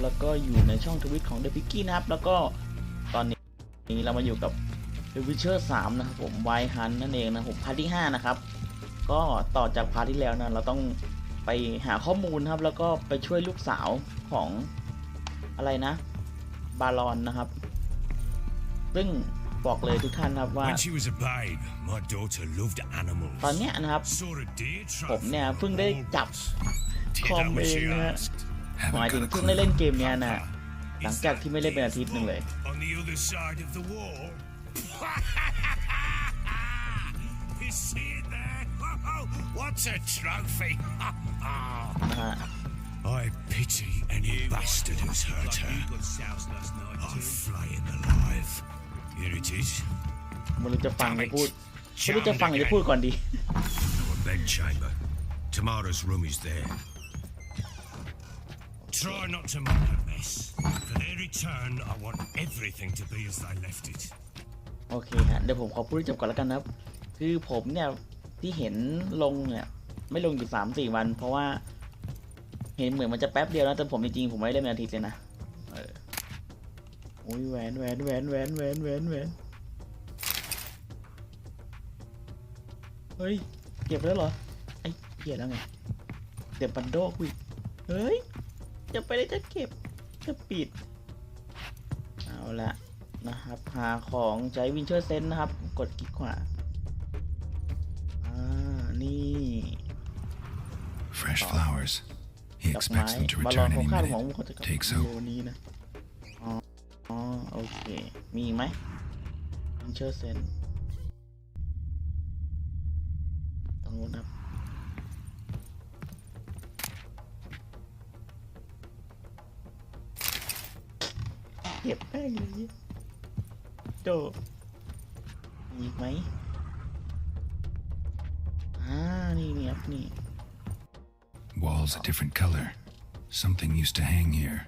แล้วก็อยู่ในช่องทวิตของเดอะพิกกี้นะครับแล้วก็ตอนนี้เรามาอยู่กับ The Witcher 3 นะครับผมไวท์ฮันนั่นเองนะผมพาร์ทที่5นะครับก็ต่อจากพาร์ทที่แล้วนะเราต้องไปหาข้อมูลครับแล้วก็ไปช่วยลูกสาวของอะไรนะบารอนนะครับซึ่งบอกเลยทุกท่านครับว่าตอนเนี้ยนะครับผมเนี่ยเพิ่งได้จับคอมเองนะหมายถึงเพิ่งได้เล่นเกมเนี้ยนะหลังจากที่ไม่เล่นเป็นอาทิตย์หนึ่งเลยI pity any bastard who's hurt her. I'm flying alive. Here it is. ไม่รู้จะฟังหรือพูดไม่รู้จะฟังหรือพูดก่อนดี Our bed chamber. Tamara's room is there. Try not to make a mess. For their return, I want everything to be as they left it. โอเคฮะเดี๋ยวผมขอพูดจบก่อนแล้วกันนะครับคือผมเนี่ยที่เห็นลงเนี่ยไม่ลงอยู่ 3-4 วันเพราะว่าเห็นเหมือนมันจะแป๊บเดียวนะแต่ผมจริงๆผมไม่ได้เล่นเป็นอาทิตย์เลยนะโอ้ยแหวนเฮ้ยเก็บแล้วเหรอไอ้เหี้ยแล้วไงเดี๋ยวบันโดกวิเฮ้ยจะไปได้จะเก็บจะปิดเอาละนะครับหาของใช้วินเชอร์เซนนะครับกดคลิกขวานี่ Fresh flowers. He ดอก expects ไม้ them to บาลอน return ของ any ข้าของ minute. เขาจะกลับ Take โล so. นี้นะอ๋อโอเคมีไหมวินเชอร์เซนตรงนู้นครับเก็บแป้งเลยโจมีอีกไหมนี่ครับนี่ Walls a different color. Something used to hang here.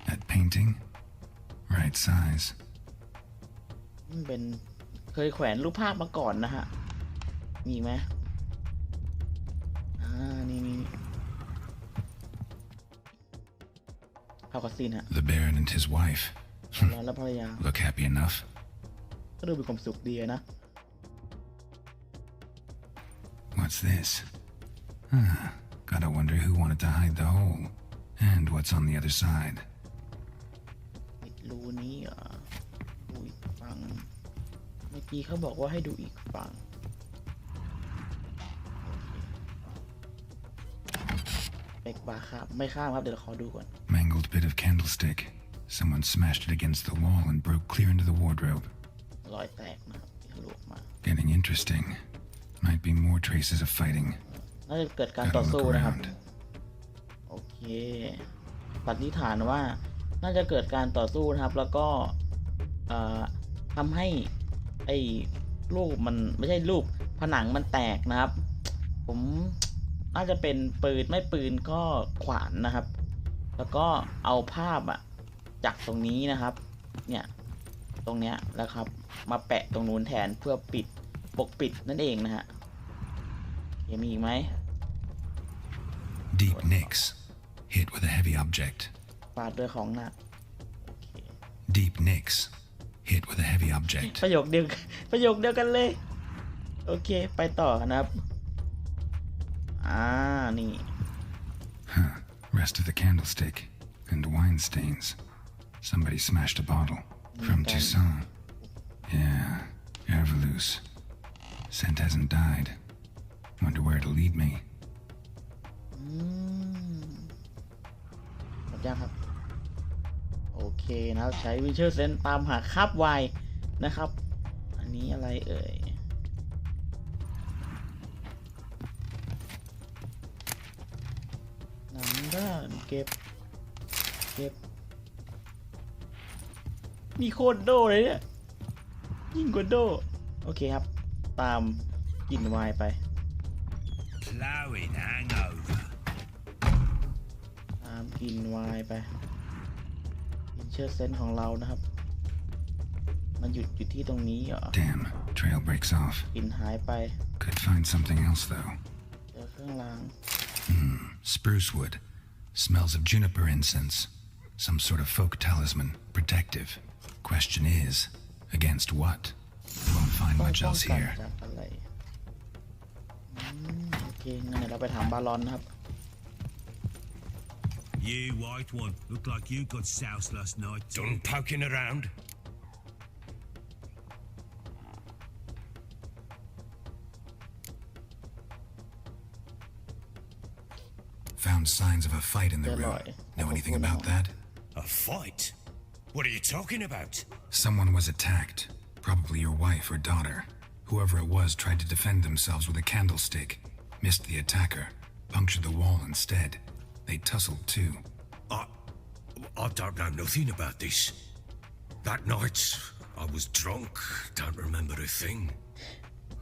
That painting? Right size. เป็นเคยแขวนรูปภาพมาก่อนนะฮะมีไหมนี่ภาพคอสซีนฮะ The Baron and his wife. แล้วภรรยา Look happy enough. ก็ดูมีความสุขดีนะ What's this? Gotta wonder who wanted to hide the hole. And what's on the other side? ปิดรูนี้ดูอีกฝั่งเมื่อกี้เขาบอกว่าให้ดูอีกฝั่งเบรกบาร์ครับไม่ข้ามครับเดี๋ยวขอดูก่อน Mangled bit of candlestick. Someone smashed it against the wall and broke clear into the wardrobe. รอยแตกนะครับที่ทะลุออกมา Getting interesting. Might be more traces of fighting. น่าจะเกิดการต่อสู้นะครับโอเคสันนิษฐานว่าน่าจะเกิดการต่อสู้นะครับแล้วก็ทำให้ไอ้รูปมันไม่ใช่รูปผนังมันแตกนะครับผมน่าจะเป็นปืนไม่ปืนก็ขวานนะครับแล้วก็เอาภาพจากตรงนี้นะครับเนี่ยตรงเนี้ยแล้วครับมาแปะตรงนู้นแทนเพื่อปิดปกปิดนั่นเองนะฮะยังมีอีกไหม Deep nicks. Hit with a heavy object. ฟาดด้วยของหนัก Deep nicks. Hit with a heavy object. ประโยคเดียวกันเลยโอเคไปต่อนะครับนี่ Rest of the candlestick and wine stains. Somebody smashed a bottle from Toussaint. Yeah, Ervelus. Scent hasn't died. Wonder where it'll lead me. หมดยังครับโอเคนะครับใช้วิเชอร์เซนตามหาคาบไวน์นะครับอันนี้อะไรเอ่ยน้ำด้านเก็บมีโคตรโดเลยเนี่ยยิ่งกว่าโดโอเคครับตามกินไวน์ไป Plowing hangover. ตามกินไวน์ไปวิเชอร์เซนของเรานะครับมันหยุดอยู่ที่ตรงนี้เหรอ Damn, trail breaks off. กลิ่นหายไป Could find something else though. เจอเครื่องราง Spruce wood. Smells of juniper incense. Some sort of folk talisman. Protective. Question is, against what? Won't find ต้อง much ป้อง else กัน here. จากอะไรโอเคงั้นเดี๋ยวเราไปถามบารอนนะครับ You white one, look like you got soused last night. Done poking around? Found signs of a fight in the They're room. right. Know anything about that? A fight? What are you talking about? Someone was attacked. Probably your wife or daughter. Whoever it was tried to defend themselves with a candlestick. Missed the attacker. Punctured the wall instead. They tussled too. I don't know nothing about this. That night, I was drunk, don't remember a thing.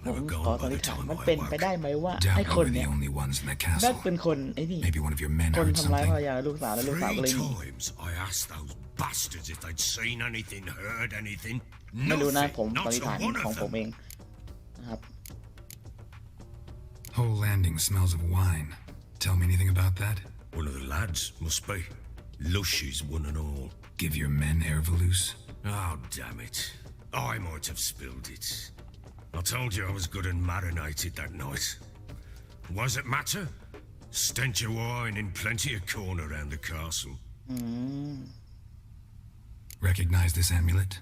ผม Never ขอ gone สัน by นิ the ษฐาน time มัน I เป็นไป woke. ได้ไหมว่าไอ้ Doubt ค we น were เนี่ the ย only ones in the น่า castle. เป็นคนไอ้นี่ Maybe one of your men คน heard ทำร้ายภรร something. ยาและลูกสาวและลูกสาวก็เลย Three หนี times I asked those bastards if they'd seen anything, heard anything. ไม่รู้นะผม Nothing, สันนิษ not ฐาน a one ของ of ผมเอ them. งนะครับ Whole landing smells of wine. Tell me anything about that? One of the lads, must be. Lushes, one and all. Give your men Ervalus? Oh, damn it. I might have spilled it. I told you I was good and marinated that night. What does it matter? Stench of wine in plenty of corn around the castle. Recognize this amulet?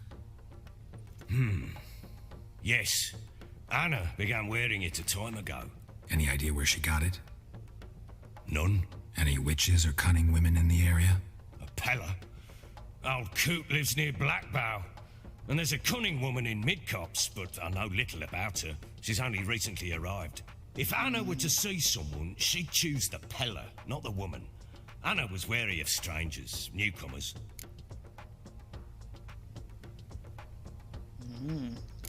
Yes. Anna began wearing it a time ago. Any idea where she got it? None. Any witches or cunning women in the area? A Pella. Old Coot lives near Blackbow. And there's a cunning woman in Midcopse, but I know little about her. She's only recently arrived. If Anna were to see someone, she'd choose the Pella, not the woman. Anna was wary of strangers, newcomers.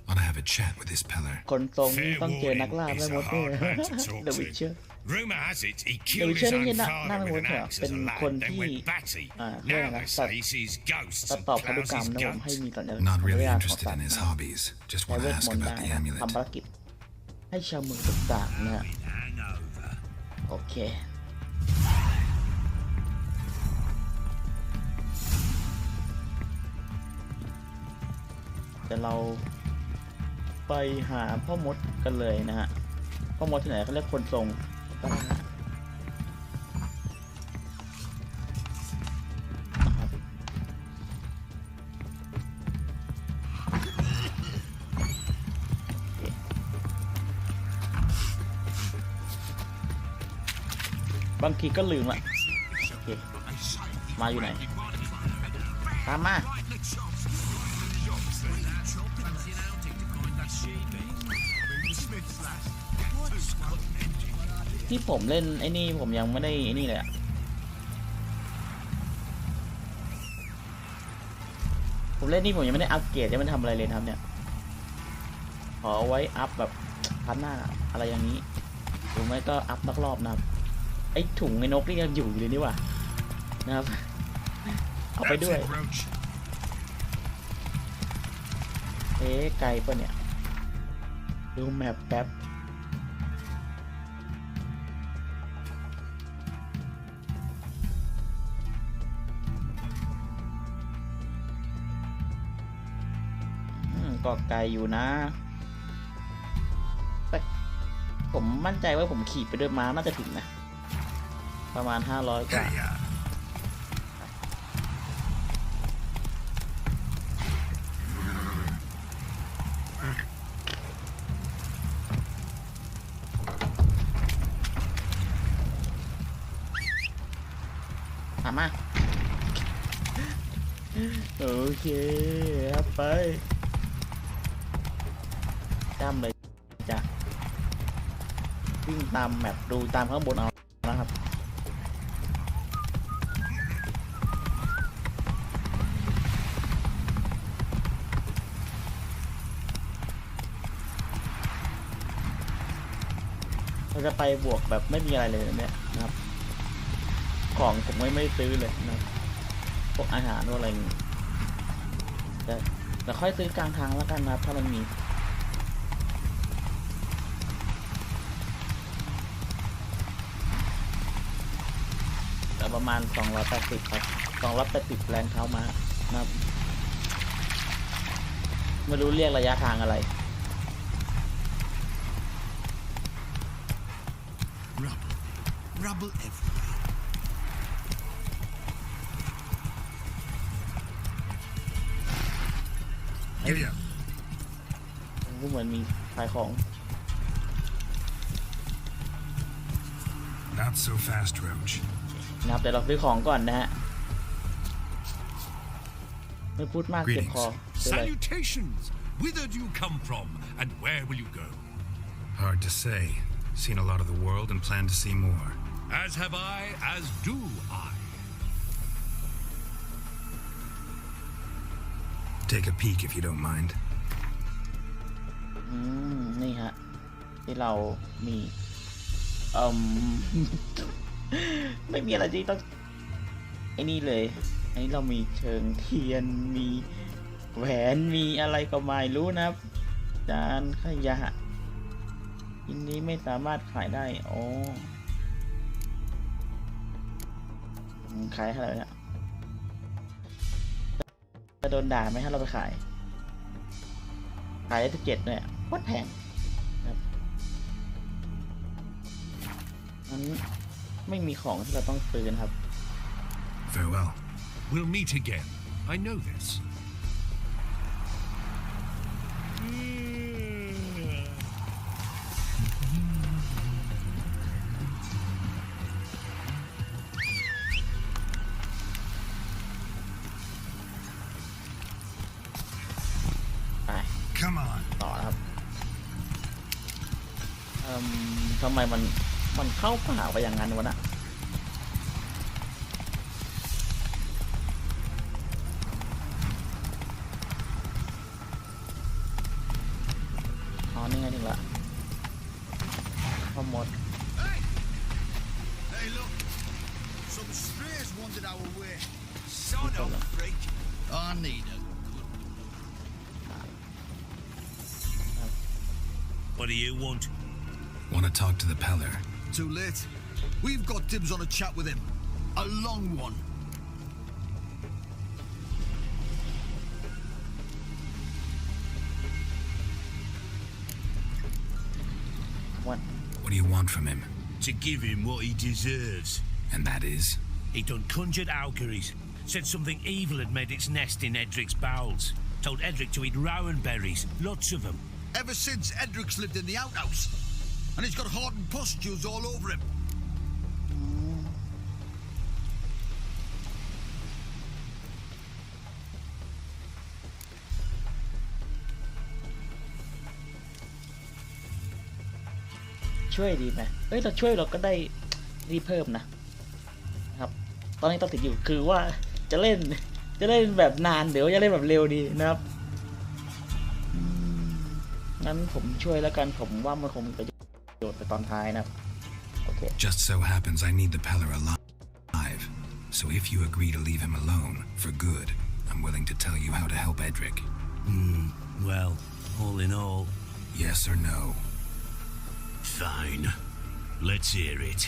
Ought to have a chat with this Peller. คนทรง Fair ต้องเจอนัก warning, ล่า he's แม่ม a ดเนี่ย hard man to talk เดวิดเชอ to. ร์ Rumour has it he เดวิด killed เชอ his ร์นี่ own หน้า father แม่ม with ด an เหรอ axe เป็น as a คน lad, then ที่ went batty. เรียก Now อะไร they ตัด say he sees ghosts ตัด and ต่อพันธุ plows กรรม his นะผมให้ goats. มีสัญลักษณ์ Not สัญ really ลักษณ์ของ interested สัต in ว์ his hobbies. Just ใช้ want เว to ท ask มนต์ได้ about the นะ amulet. ทำภารกิจให้ชาวเมืองต่างๆนะฮะ Hangover. โอเคแต่เราไปหาพ่อมดกันเลยนะฮะพ่อมดที่ไหนเขาเรียกคนทรงก็ได้นะครับบางทีก็ลืมละโอเคมาอยู่ไหนตามมาที่ผมเล่นไอ้นี่ผมยังไม่ได้ไอ้นี่เลยอะผมเล่นนี่ผมยังไม่ได้อัปเกรดยังไม่ทำอะไรเลยนะครับเนี่ยขอเอาไว้อัพแบบพันหน้าอะไรอย่างนี้หรือไม่ก็อัพนักรอบนะครับไอ้ถุงไอ้นกนี่ยังอยู่เลยนี่หว่านะครับเอาไปด้วยไกลปะเนี่ยดูแมปแป๊บก็ไกลอยู่นะแต่ผมมั่นใจว่าผมขี่ไปด้วยม้าน่าจะถึงนะประมาณ500 กว่ามาโอเคครับไปจ้ำเลยจ้ะวิ่งตามแมปดูตามข้างบนเอานะครับเราจะไปบวกแบบไม่มีอะไรเลยเนี่ยนะครับของผมไม่ซื้อเลยนะพวกอาหารพวกอะไรนี่แต่ค่อยซื้อกลางทางแล้วกันนะครับถ้ามันมี ประมาณ280ครับ280แรงเท้าม้านะครับไม่รู้เรียกระยะทางอะไร Rubble everywhere. Giddy up. ก็เหมือนมีขายของ Not so fast, Roach. นะครับเดี๋ยวเราซื้อของก่อนนะฮะไม่พูดมากเจ็บคอ Greetings. เป็นไร Salutations. Whither do you come from, and where will you go? Hard to say. Seen a lot of the world and plan to see more. As have I, as do I. Take a peek if you don't mind. นี่ฮะที่เรามีไม่มีอะไรที่ต้องไอ้นี่เลยอันนี้เรามีเชิงเทียนมีแหวนมีอะไรก็ไม่รู้นะครับจานขยะอันนี้ไม่สามารถขายได้โอ้ขายเท่าไหร่เนี่ยจะโดนด่าไหมถ้าเราไปขายได้17เนี่ยโคตรแพงนะครับนั้นไม่มีของที่เราต้องซื้อนะครับ Farewell. We'll meet again. I know this. ไป Come on. ต่อนะครับทำไมมันเข้าป่าไปอย่างนั้นวะนะอ๋อนี่ไงถึงละพ่อมด Hey, look! Some strays wandered our way. Son of a freak. I need a What do you want? Want to talk to the Peller? Too late. We've got dibs on a chat with him. A long one. What do you want from him? To give him what he deserves. And that is? He done conjured auguries. Said something evil had made its nest in Edric's bowels. Told Edric to eat rowan berries, lots of them. Ever since Edric's lived in the outhouse. And he's got hardened pustules all over him.ช่วยดีไหมเอ้ยเราช่วยเราก็ได้รีเพิ่มนะครับตอนนี้ต้องติดอยู่คือว่าจะเล่นแบบนานเดี๋ยวจะเล่นแบบเร็วดีนะครับงั้นผมช่วยแล้วกันผมว่ามันคงมีประโยชน์ไปตอนท้ายนะครับโอเค Just so happens I need the Peller alive. So if you agree to leave him alone for good, I'm willing to tell you how to help Edric. Well, all in all, Yes or no? fine. Let's hear it.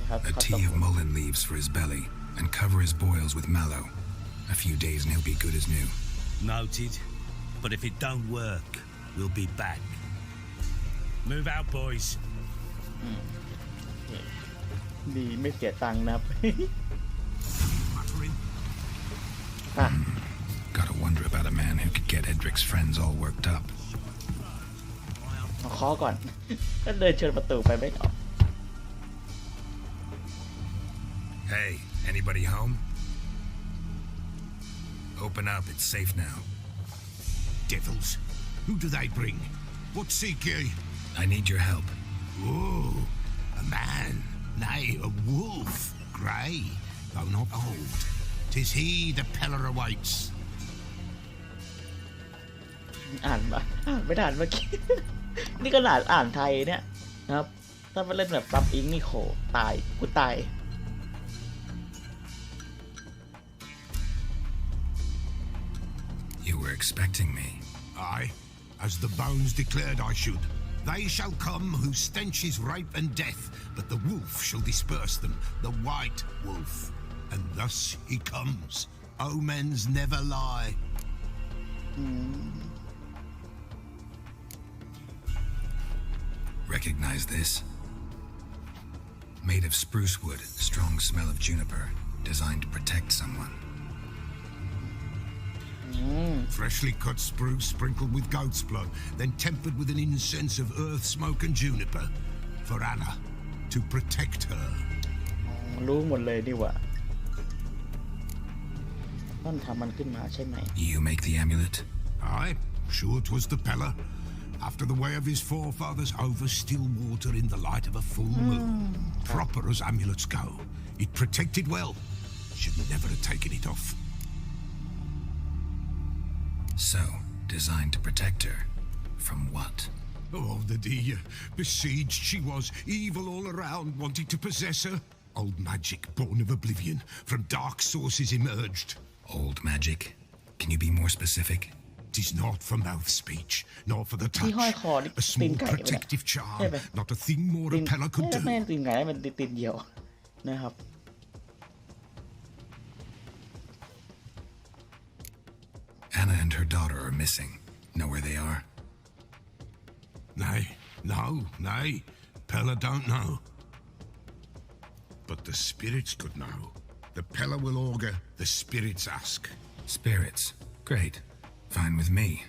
ครับ A tea of mullein leaves for his belly, and cover his boils with mallow. A few days and he'll be good as new. Noted. But if it don't work, we'll be back. Move out, boys. ดีไม่เสียตังค์นะครับ อ่ะ Gotta wonder about a man who could get Edric's friends all worked up. เคาะก่อน ก็เดินเชิญประตูไปไม่ออก Hey, anybody home? Open up, it's safe now. Devils. Who do they bring? What seek ye? I need your help. Oh, a man. Nay, a wolf. Grey, though not old. 'Tis he the Peller awaits. อ่านไม่ทันเมื่อกี้ นี่ก็หลานอ่านไทยเนี่ยนะครับถ้าไปเล่นแบบซับอิงนี่โขตายกูตาย You were expecting me. Aye, as the bones declared I should. They shall come whose stench is rape and death, but the wolf shall disperse them, the white wolf. And thus he comes. Omens never lie. Recognize this? Made of spruce wood, strong smell of juniper, designed to protect someone. Freshly cut spruce sprinkled with goat's blood, then tempered with an incense of earth, smoke, and juniper. For Anna, to protect her. รู้หมดเลยดีกว่าต้นทำมันขึ้นมาใช่ไหม You make the amulet? Aye, sure 'twas the Pella. After the way of his forefathers, over still water in the light of a full moon. Proper as amulets go. It protected well. Should never have taken it off. So, designed to protect her. From what? Oh, the dear. Besieged she was, evil all around, wanting to possess her. Old magic, born of oblivion, from dark sources emerged. Old magic? Can you be more specific? 'Tis not for mouth speech, nor for the ที่ touch. ห้อยคอนี่ A ตีน small ไก่ไปเนี่ย protective ใช่ charm, ไหม not a thing more a Pella could ไม่ do. ตีนไก่มันตีนเดียวนะครับ Anna and her daughter are missing. Know where they are? Nay, nay. Pella don't know. But the spirits could know. The Pella will augur, the spirits ask. Spirits. Great. Fine with me.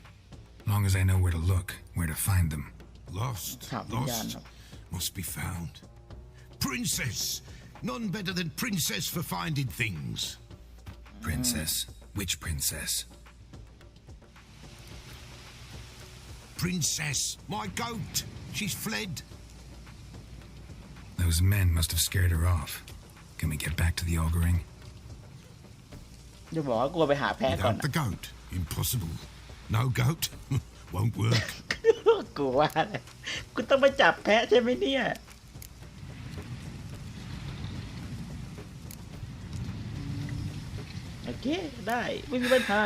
Long as I know where to look, where to find them. Lost, Can't be lost, done. must be found. Princess! None better than princess for finding things. Princess. Which princess? Princess, my goat! She's fled. Those men must have scared her off. Can we get back to the auguring? จะบอกว่ากลัวไปหาแพ้ก่อน Without the goat, impossible. No goat, won't work. กลัวอะไรกูต้องไปจับแพะใช่ไหมเนี่ยโอเคได้ไม่มีปัญหา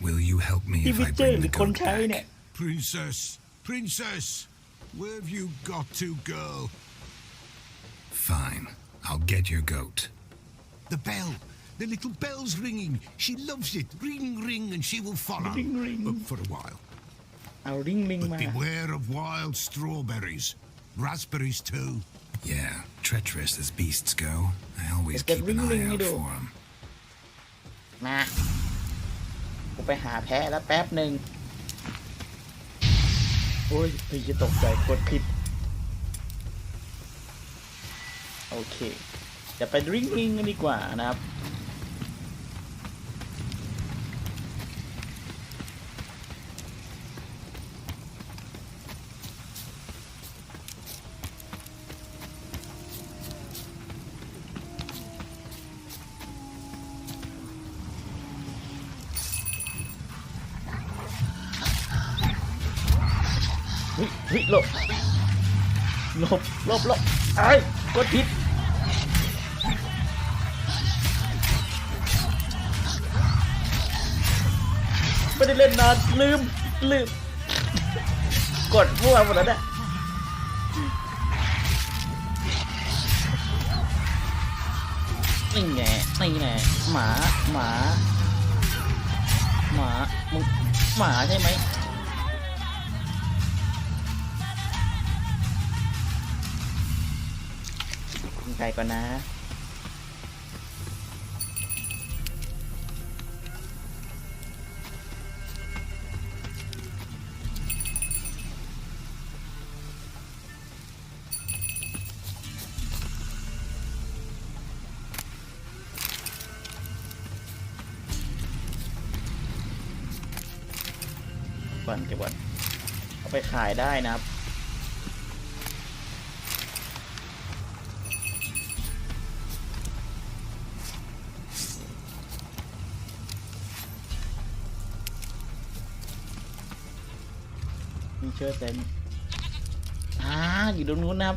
Will you help me ที่ if วิ I เจอร์ bring หรื the อคน goat ใช้เนี่ย back? Princess, where have you got to, girl? Fine. I'll get your goat. The bell. The little bell's ringing. She loves it. Ring, ring, and she will follow. Ring, ring. For a while. เอาริง But มา beware of wild strawberries. Raspberries, too. Yeah, treacherous as beasts go. I always It's the keep an eye ring-ring out nido. for them. มากูไปหาแพะแล้วแป๊บหนึ่งโอ้ยพี่จะตกใจกดผิดโอเคจะไปริงกันดีกว่านะครับเฮ้ยหลบไอ้กดผิดไม่ได้เล่นนานลืมกดมั่วหมดแล้วเนี่ยนี่ไงหมามึงหมาใช่ไหมใครก่อนนะเก็บก่อนเอาไปขายได้นะครับมีเชื่อเต็มอยู่ตรงนู้นนะครับ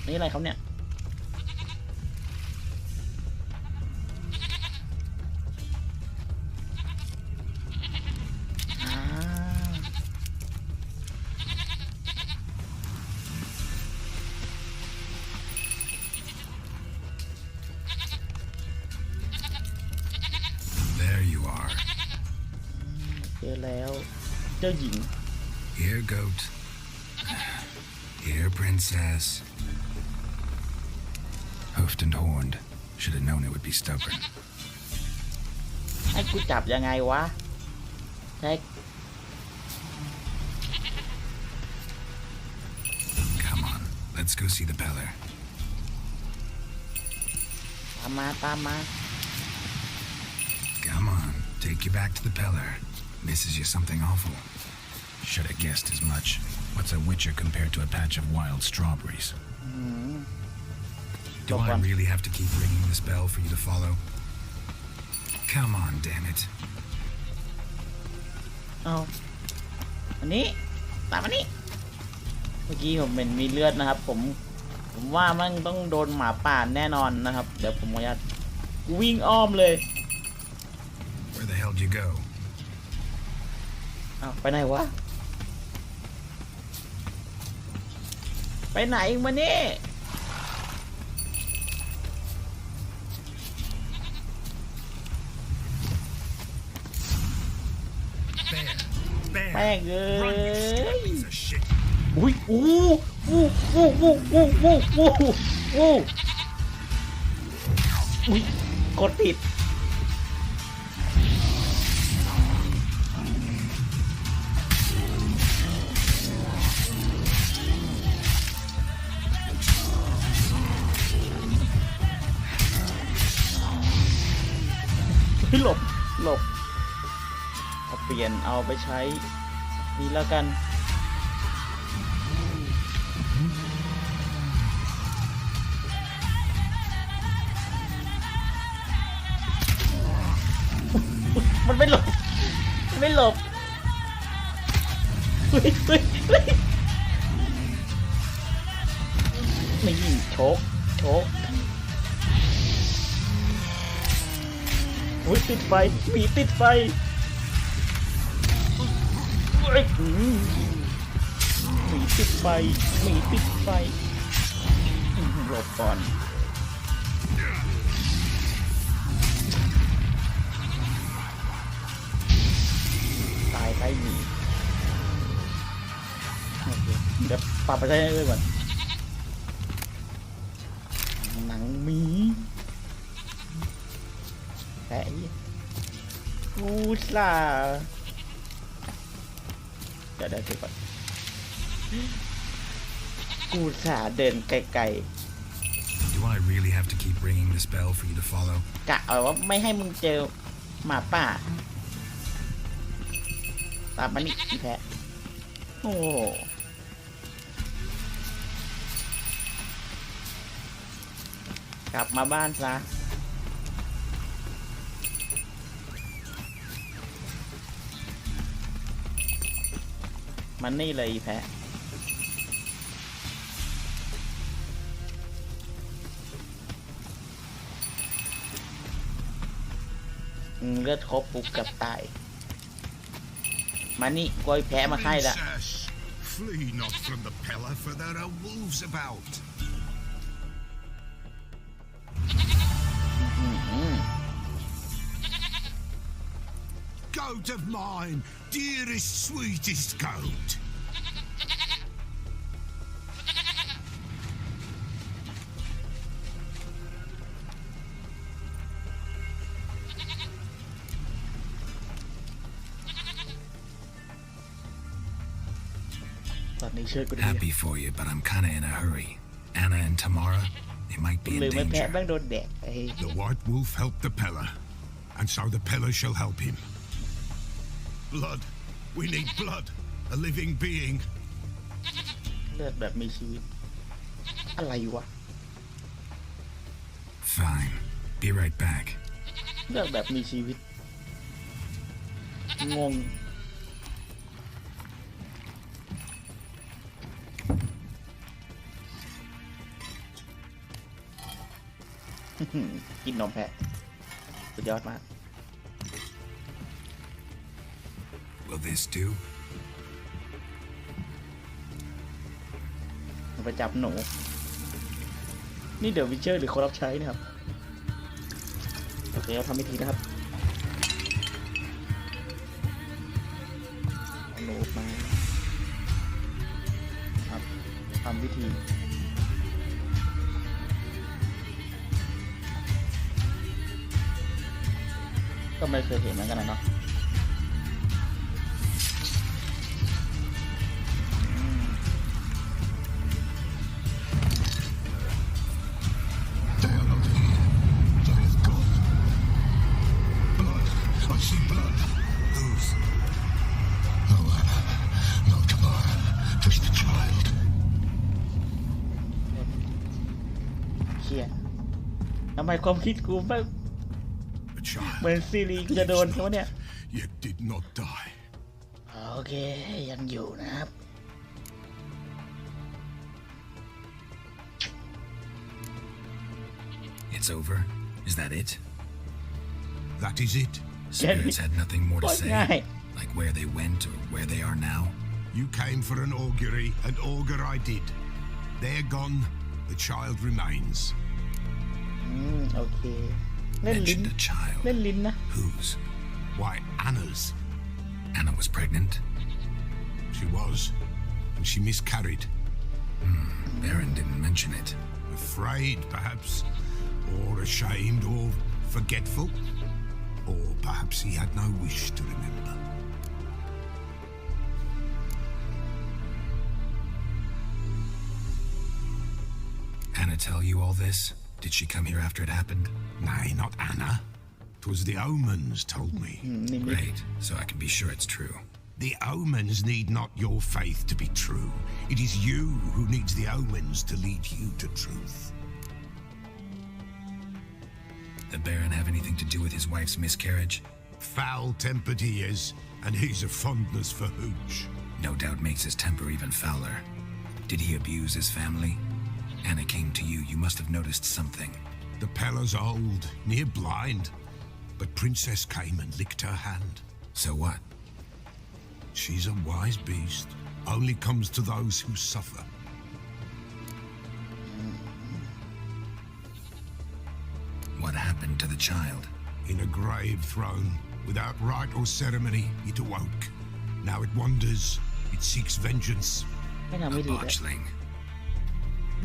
นี่อะไรครับเนี่ย เจ้าหญิง Here, goat. Here, princess. Hoofed and horned. Should have known it would be stubborn. ให้กูจับยังไงวะใช่ Come on, let's go see the Peller. ตามมาตามมา Come on, take you back to the Peller. Misses you something awful. Should have guessed as much. What's a witcher compared to a patch of wild strawberries? Do I really have to keep ringing this bell for you to follow? Come on, damn it. เอาอันนี้ตามอันนี้เมื่อกี้ผมเป็นมีเลือดนะครับผมว่ามันต้องโดนหมาป่าแน่นอนนะครับเดี๋ยวผมขออนุญาตวิ่งอ้อมเลย Where the hell did you go? เอาไปไหนวะไปไหนมาเนี่ย Bear! แม่งเอ้ Run, you ย stupid piece of shit! อุ้ยอู้อุ้ยกดผิดหลบเอาเปลี่ยนเอาไปใช้นี่แล้วกันมันไม่หลบนี่โชกอุ้ยติดไฟหมีติดไฟหมีติดไฟหลบก่อนตายใครหมีโอเคเดี๋ยวปรับไปใช้เรื่อยก่อนหนังหมีแพ้กูซ่าจะได้สิก่อนกูซ่าเดินไกล Do I really have to keep ringing this bell for you to follow? ๆกะเอาว่าไม่ให้มึงเจอหมาป่าตามมานี่อีแพ้โอ้กลับมาบ้านซะมันนี่เลยอีแพ้เลือดครบปุ๊บกับตายมานี่กอยแพ้มาให้ละ Princess, flee not from the Peller, for there are wolves about. Goat of mine, dearest, sweetest goat. ตอนนี้ช่วยกูด้วย Happy for you, but I'm kinda in a hurry. Anna and Tamara, they might be ลื in มไม่แพ้ danger. แม่งโดนแดกไอ้ The White Wolf helped the Peller, and so the Peller shall help him. Blood. We need blood. A living being. เลือดแบบมีชีวิตอะไรวะ Fine. Be right back. เลือดแบบมีชีวิตงงกินนมแพะสุดยอดมาก Will this do? ไปจับหนูนี่เดอะวิเชอร์หรือคนรับใช้นะครับโอเคเราทำพิธีนะครับ โลบมาครับทำพิธีก็ไม่เคยเห็นเหมือนกันนะเนาะเชี่ยทำไมความคิดกูไม่ A child เหมือนซีรีส์กูจะโดนเขาเนี่ย yet did not die. โอเคยังอยู่นะครับ It's over? Is that it? That is it. Spirits had nothing more to What say? guy? Like where they went or where they are now? You came for an augury, and augur I did. They're gone. The child remains. โอเคเล่นลิ้น Mentioned a child. เล่นลิ้นนะ Whose? Why, Anna's. Anna was pregnant? She was, and she miscarried. Baron didn't mention it. Afraid, perhaps, or ashamed, or forgetful, or perhaps he had no wish to remember. Anna tell you all this? Did she come here after it happened? Nay, not Anna. 'Twas the omens told me. นิมิต Great, so I can be sure it's true. The omens need not your faith to be true. It is you who needs the omens to lead you to truth. The Baron have anything to do with his wife's miscarriage? Foul-tempered he is, and he's a fondness for hooch. No doubt makes his temper even fouler. Did he abuse his family? Anna came to you, you must have noticed something. The Pella's old, near blind, but Princess came and licked her hand. So what? She's a wise beast, only comes to those who suffer. What happened to the child? In a grave thrown, without rite or ceremony, it awoke. Now it wanders, it seeks vengeance. ไม่ทำ A ไม่ดีเลย botchling.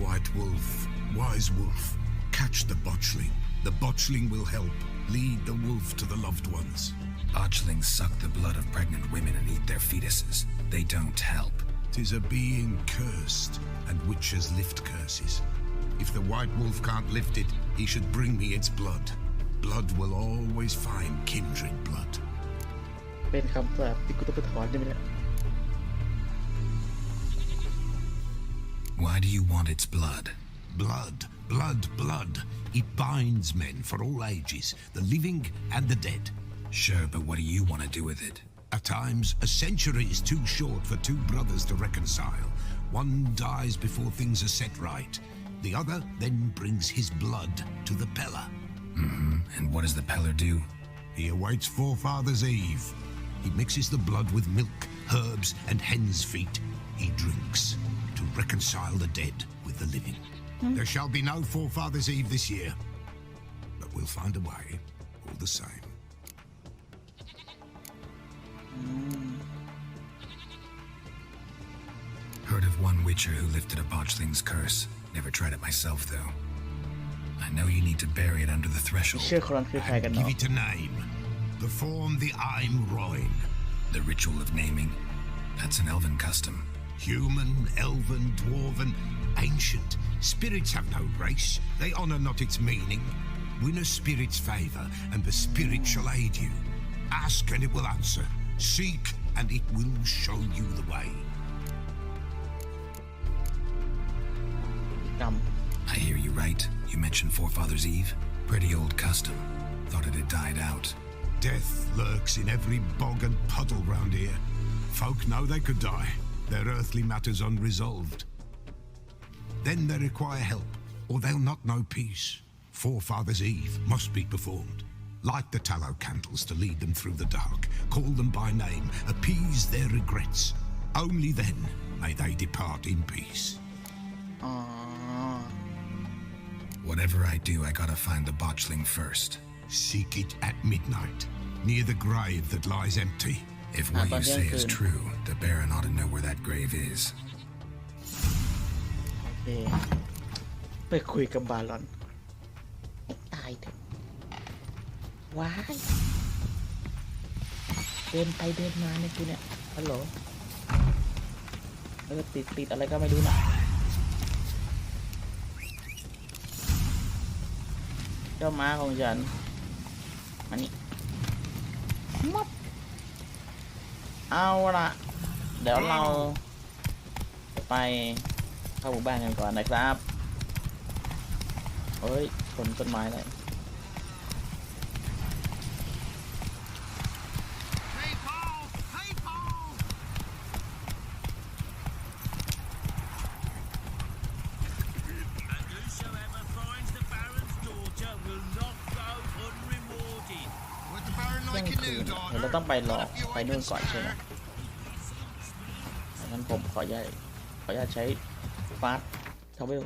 White wolf, wise wolf, catch the botchling. The botchling will help, lead the wolf to the loved ones. Botchlings suck the blood of pregnant women and eat their fetuses. They don't help. 'Tis a being cursed, and witches lift curses. If the white wolf can't lift it, he should bring me its blood. Blood will always find kindred blood. เป็นคำสาปที่กูต้องไปถอนได้ไหมเนี่ย Why do you want its blood? Blood, blood, blood. It binds men for all ages, the living and the dead. Sure, but what do you want to do with it? At times, a century is too short for two brothers to reconcile. One dies before things are set right. The other then brings his blood to the Pella. And what does the Peller do? He awaits forefathers' eve. He mixes the blood with milk, herbs, and hen's feet. He drinks to reconcile the dead with the living. There shall be no forefathers' eve this year, but we'll find a way all the same. Heard of one witcher who lifted a botchling's curse. Never tried it myself, though. I know you need to bury it under the threshold. ชื่อคนนั้นคือใครกัน Give เนาะ it a name. Perform the I'm Roin. The ritual of naming. That's an elven custom. Human, elven, dwarven, ancient. Spirits have no race. They honor not its meaning. Win a spirit's favor, and the spirit shall aid you. Ask, and it will answer. Seek, and it will show you the way. กรรม I hear you right. You mentioned Forefathers' Eve. Pretty old custom. Thought it had died out. Death lurks in every bog and puddle round here. Folk know they could die, their earthly matters unresolved. Then they require help, or they'll not know peace. Forefathers' Eve must be performed. Light the tallow candles to lead them through the dark. Call them by name, appease their regrets. Only then may they depart in peace. อ๋อ Whatever I do, I gotta find the botchling first. Seek it at midnight, near the grave that lies empty. If what you say is true, the Baron ought to know where that grave is. โอเคไปคุยกับบารอนตายเถอะว้ายเดินไปเดินมาเนี่ยกูเนี่ยฮัลโหลติดอะไรก็ไม่รู้นะเจ้าม้าของฉันมานี่มับเอาละเดี๋ยวเราจะไปเข้าหมู่บ้านกันก่อนนะครับเฮ้ยชนต้นไม้เลย Hey, Paul! Hey, Paul! And whosoever finds the Baron's daughter will not go unrewarded. Would the Baron เที่ยง like a คืน new เดี๋ยวเรา daughter? ต้องไปรอ One of you ไปนู่น Ivans ก่อนใช่ไหม there? งั้นผมขออนุญาตใช้ฟาสต์ทาวเวล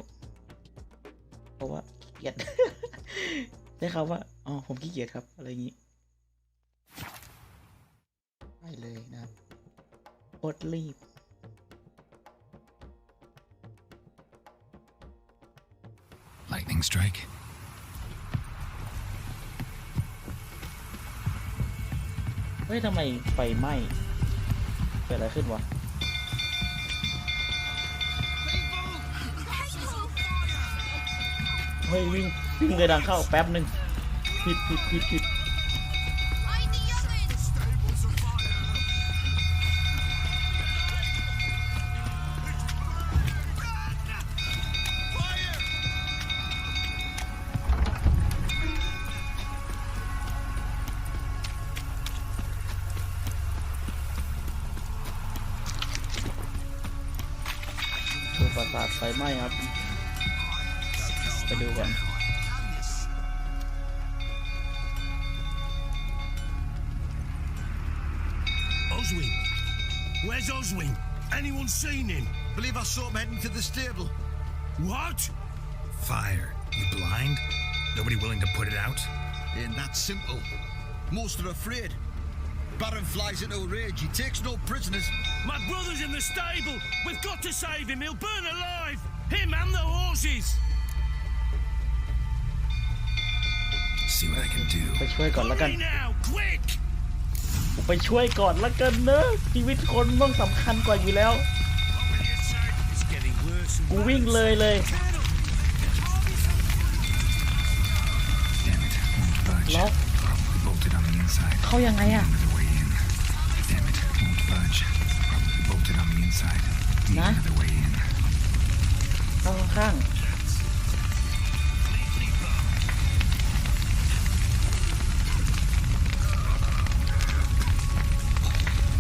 เพราะว่าขี้เกียจ ได้คำว่าอ๋อผมขี้เกียจครับอะไรอย่างนี้ไปเลยนะครับโคตรรีบ Lightning strike? เฮ้ยทำไมไฟไหม้เกิดอะไรขึ้นวะ เฮ้ยวิ่งเลยดังเข้าแป๊บหนึ่งผิด ดูปราสาทไฟไหม้ครับ ไปดูก่อน Oswin? Where's Oswin? Anyone seen him? Believe I saw him heading to the stable. What? Fire. You blind? Nobody willing to put it out? Ain't that simple. Most are afraid. Baron flies into a rage. He takes no prisoners. My brother's in the stable. We've got to save him. He'll burn alive. Him and the horses. See what I can do. ไปช่วยก่อนแล้วกัน Hurry now, quick! ผมไปช่วยก่อนแล้วกันเนอะชีวิตคนต้องสำคัญกว่าอยู่แล้ว It's getting worse and กูวิ่งเลย Damn it. Won't budge. Lock. Probably bolted on the inside. เข้ายังไงอะ Another way in. Damn it. Won't budge. Probably bolted on the inside. Need Nah. another way in. เข้าข้าง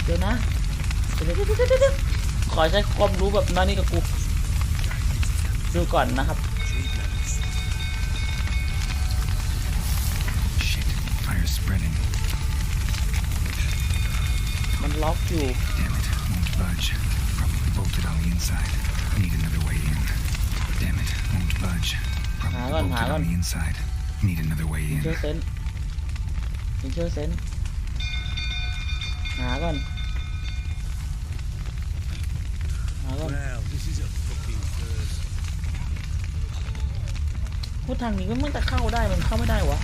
เดี๋ยวนะขอใช้ความรู้แบบนั้นนี่กับกูดูก่อนนะครับ Shit. Fire's spreading. มันล็อกอยู่ Damn it. Won't budge. Probably bolted on the inside. Need another way in. Damn it. Won't budge. Probably Hang on, bolted hang on on. the inside. Need another way เชอ in. ร์เซนเชอร์เซนหาก่อน Well, this is a fucking first. พูดทางนี้มันจะเข้าได้มันเข้าไม่ได้วะ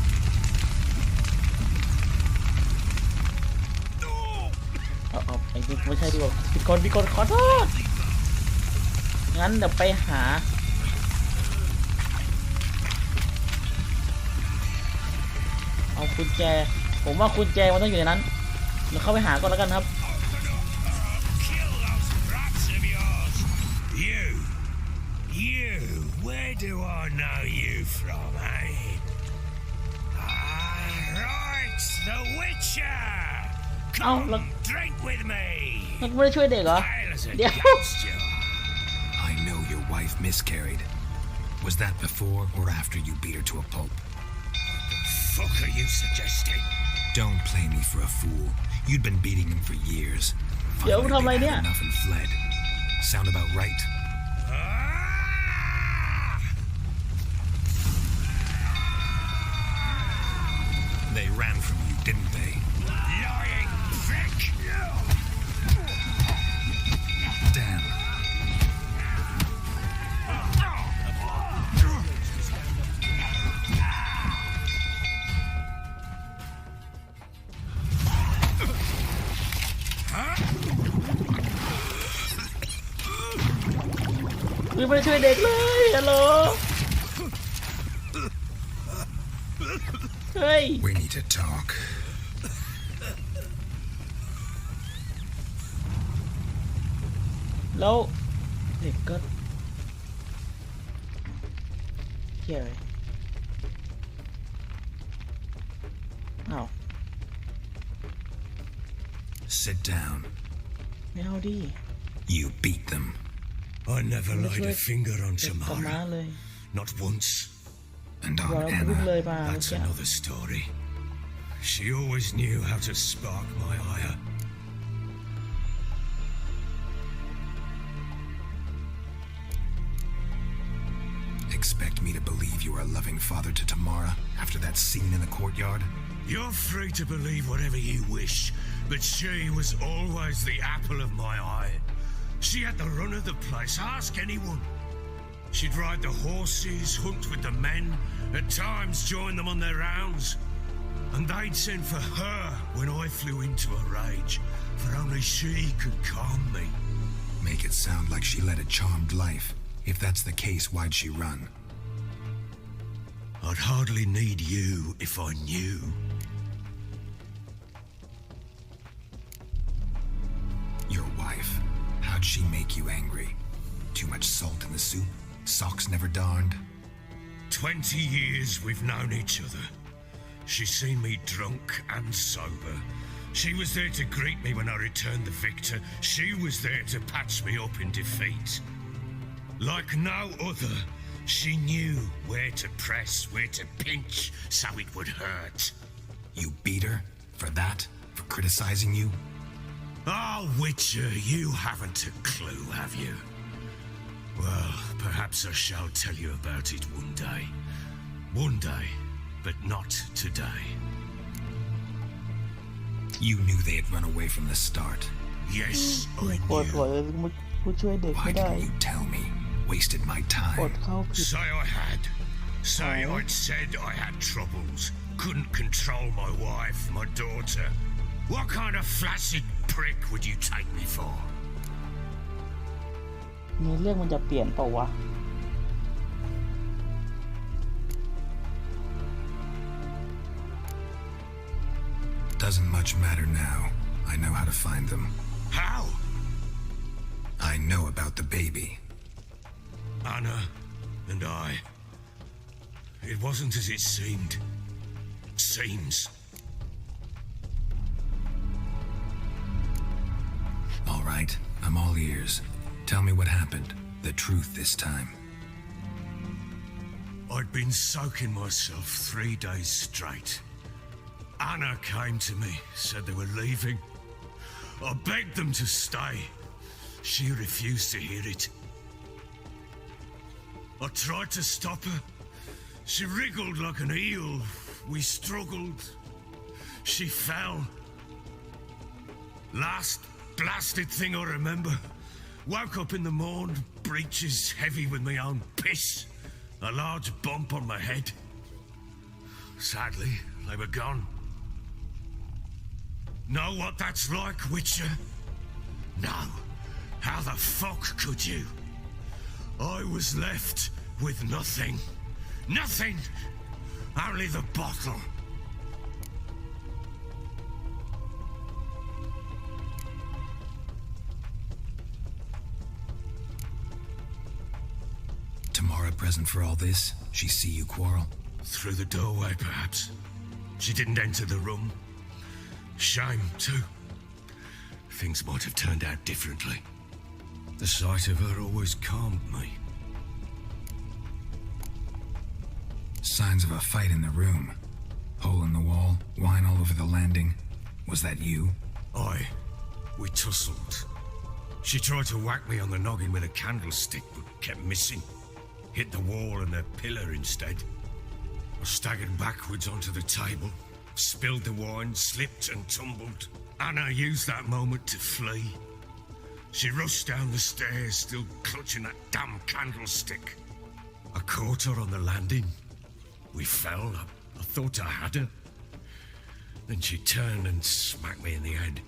เอาไอ้นี่ไม่ใช่ดีกว่าผิดคนขอโทษงั้นเดี๋ยวไปหาเอากุญแจผมว่ากุญแจมันต้องอยู่ในนั้นเราเข้าไปหาก่อนแล้วกันครับ Kill those rats of yours. You. Where do I know you from, eh? Ah, right, the Witcher. Come, look. drink with me. มันไม่ได้ช่วยเด็กเหรอ Pale as a เดี๋ยว ghost you are. I know your wife miscarried. Was that before or after you beat her to a pulp? Fuck are you suggesting? Don't play me for a fool. You'd been beating him for years. Yo, Finally,ทำอะไร they'd เนี่ย had enough and fled. Sound about right? Ah! They ran from you, didn't they? Lying prick! ไม่ได้ช่วยเด็กเลยฮัลโหลเฮ้ย We need to talk. แล้วเด็กก็เฮียเลยอ้าว Sit down. ไม่เอาดิ You beat them. I never laid a finger on เด็กกลับมา Tamara. เลย Not once. And บอก on เราเพิ่งเล Anna. ยมาเมื่อ That's กี้ another story. She always knew how to spark my ire. Expect me to believe you are a loving father to Tamara after that scene in the courtyard? You're free to believe whatever you wish, but she was always the apple of my eye. She had the run of the place, ask anyone. She'd ride the horses, hunt with the men, at times join them on their rounds. And they'd send for her when I flew into a rage, for only she could calm me. Make it sound like she led a charmed life. If that's the case, why'd she run? I'd hardly need you if I knew. Your wife. How'd she make you angry? Too much salt in the soup? Socks never darned? 20 years we've known each other. She's seen me drunk and sober. She was there to greet me when I returned the victor. She was there to patch me up in defeat. Like no other, she knew where to press, where to pinch, so it would hurt. You beat her? For that? For criticizing you? Oh, Witcher, you haven't a clue, have you? Well, perhaps I shall tell you about it one day. One day, but not today. You knew they had run away from the start. Yes, I ปวดหัว knew. เลยผู้ช่วยเด็ก Why ไม่ได้ didn't you tell me? Wasted my กด time. เข้าผิด Say I had. Say I'd said I had troubles. Couldn't control my wife, my daughter. What kind of flaccid prick would you take me for? เนื้อเรื่องมันจะเปลี่ยนเปล่าวะ Doesn't much matter now. I know how to find them. How? I know about the baby. Anna and I. It wasn't as it seemed. Seems. All right, I'm all ears. Tell me what happened. The truth this time. I'd been soaking myself 3 days straight. Anna came to me, said they were leaving. I begged them to stay. She refused to hear it. I tried to stop her. She wriggled like an eel. We struggled. She fell. Last blasted thing I remember. Woke up in the morn, breeches heavy with my own piss. A large bump on my head. Sadly, they were gone. Know what that's like, Witcher? No. How the fuck could you? I was left with nothing. Nothing! Only the bottle. Tamara present for all this? She see you quarrel? Through the doorway, perhaps. She didn't enter the room. Shame, too. Things might have turned out differently. The sight of her always calmed me. Signs of a fight in the room. Hole in the wall, wine all over the landing. Was that you? We tussled. She tried to whack me on the noggin with a candlestick, but kept missing. Hit the wall and a pillar instead. I staggered backwards onto the table, spilled the wine, slipped and tumbled. Anna used that moment to flee. She rushed down the stairs, still clutching that damn candlestick. I caught her on the landing. We fell. I thought I had her. Then she turned and smacked me in the head.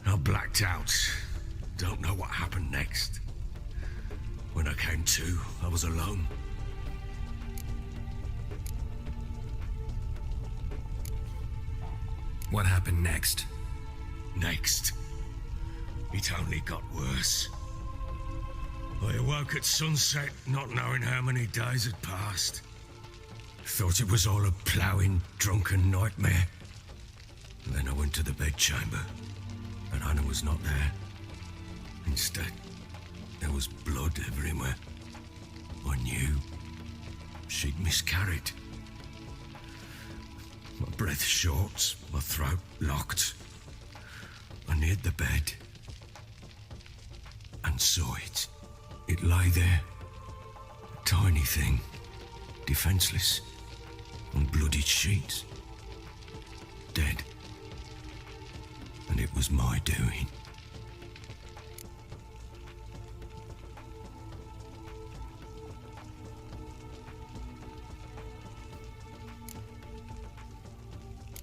I blacked out. Don't know what happened next. When I came to, I was alone. What happened next? Next, it only got worse. I awoke at sunset, not knowing how many days had passed. Thought it was all a ploughing, drunken nightmare. And then I went to the bedchamber, and Anna was not there. Instead, there was blood everywhere. I knew she'd miscarried. My breath short, my throat locked. I neared the bed and saw it. It lay there, a tiny thing, defenseless, on bloodied sheets, dead. And it was my doing.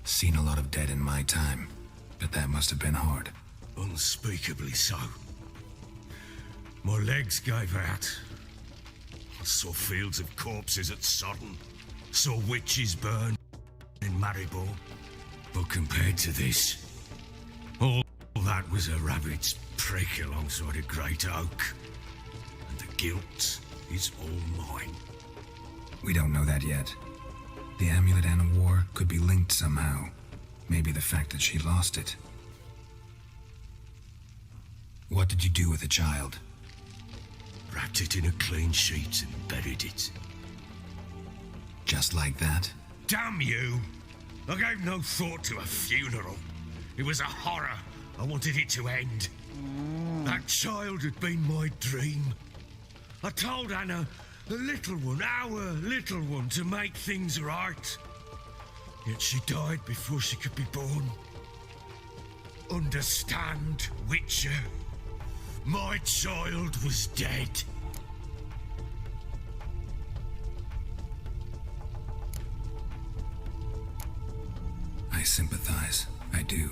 Seen a lot of dead in my time, but that must have been hard. Unspeakably so. My legs gave out. I saw fields of corpses at Sodden. Saw witches burned in Maribor. But compared to this, all that was a rabbit's prick alongside a great oak. And the guilt is all mine. We don't know that yet. The amulet Anna wore could be linked somehow. Maybe the fact that she lost it. What did you do with the child? Wrapped it in a clean sheet and buried it. Just like that? Damn you! I gave no thought to a funeral. It was a horror. I wanted it to end. That child had been my dream. I told Anna, the little one, our little one, to make things right. Yet she died before she could be born. Understand, Witcher? My child was dead. I sympathize. I do.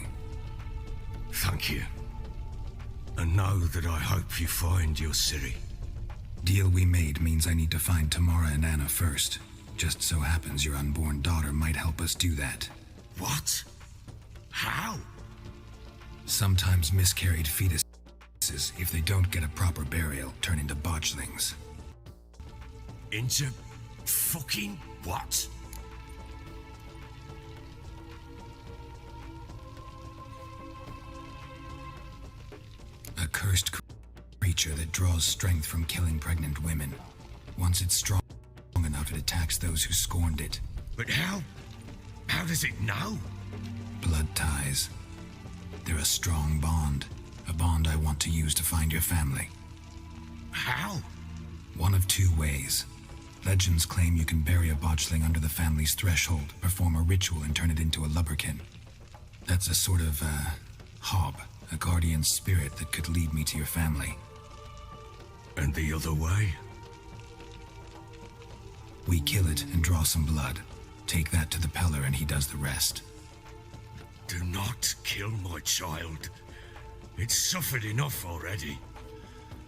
Thank you. And know that I hope you find your Ciri. Deal we made means I need to find Tamara and Anna first. Just so happens your unborn daughter might help us do that. What? How? Sometimes miscarried fetuses, if they don't get a proper burial, turn into botchlings. Into fucking what? A cursed creature that draws strength from killing pregnant women. Once it's strong enough, it attacks those who scorned it. But how? How does it know? Blood ties. They're a strong bond. A bond I want to use to find your family. How? One of two ways. Legends claim you can bury a botchling under the family's threshold, perform a ritual, and turn it into a lubberkin. That's a sort of, hob, a guardian spirit that could lead me to your family. And the other way? We kill it and draw some blood. Take that to the Peller and he does the rest. Do not kill my child. It's suffered enough already.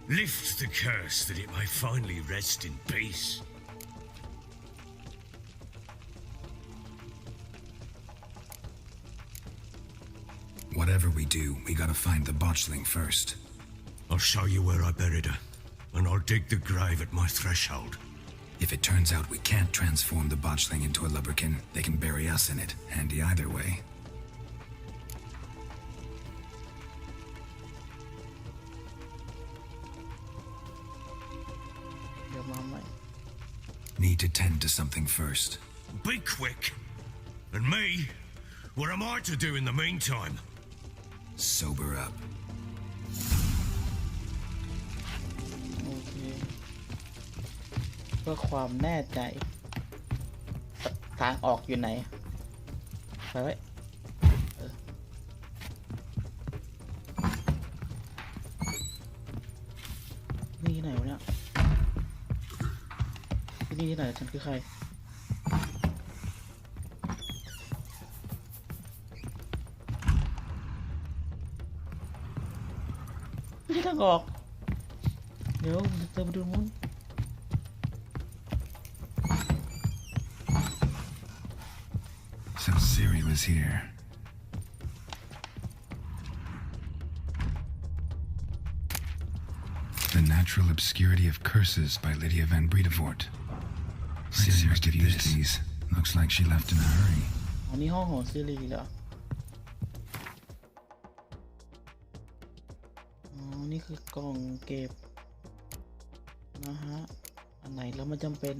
Lift the curse that it may finally rest in peace. Whatever we do, we gotta find the botchling first. I'll show you where I buried her, and I'll dig the grave at my threshold. If it turns out we can't transform the botchling into a lubberkin, they can bury us in it. Handy either way. Need to tend to something first. Be quick. And me? What am I to do in the meantime? Sober up. โอเคเพื่อความแน่ใจทางออกอยู่ไหนไปไว้นี่ที่ไหนวะเนี่ยที่นี่ที่ไหนฉันคือใครไม่ใช่ทางออก เดี๋ยวเติมไปดูนู้น So Siri was here. The Natural Obscurity of Curses by Lydia van Bredevoort. Siri must have used these. Looks like she left in a hurry. อันนี้ห้องของซีรีส์เหรออ๋อนี่คือกล่องเก็บนะฮะอันไหนแล้วมันจำเป็น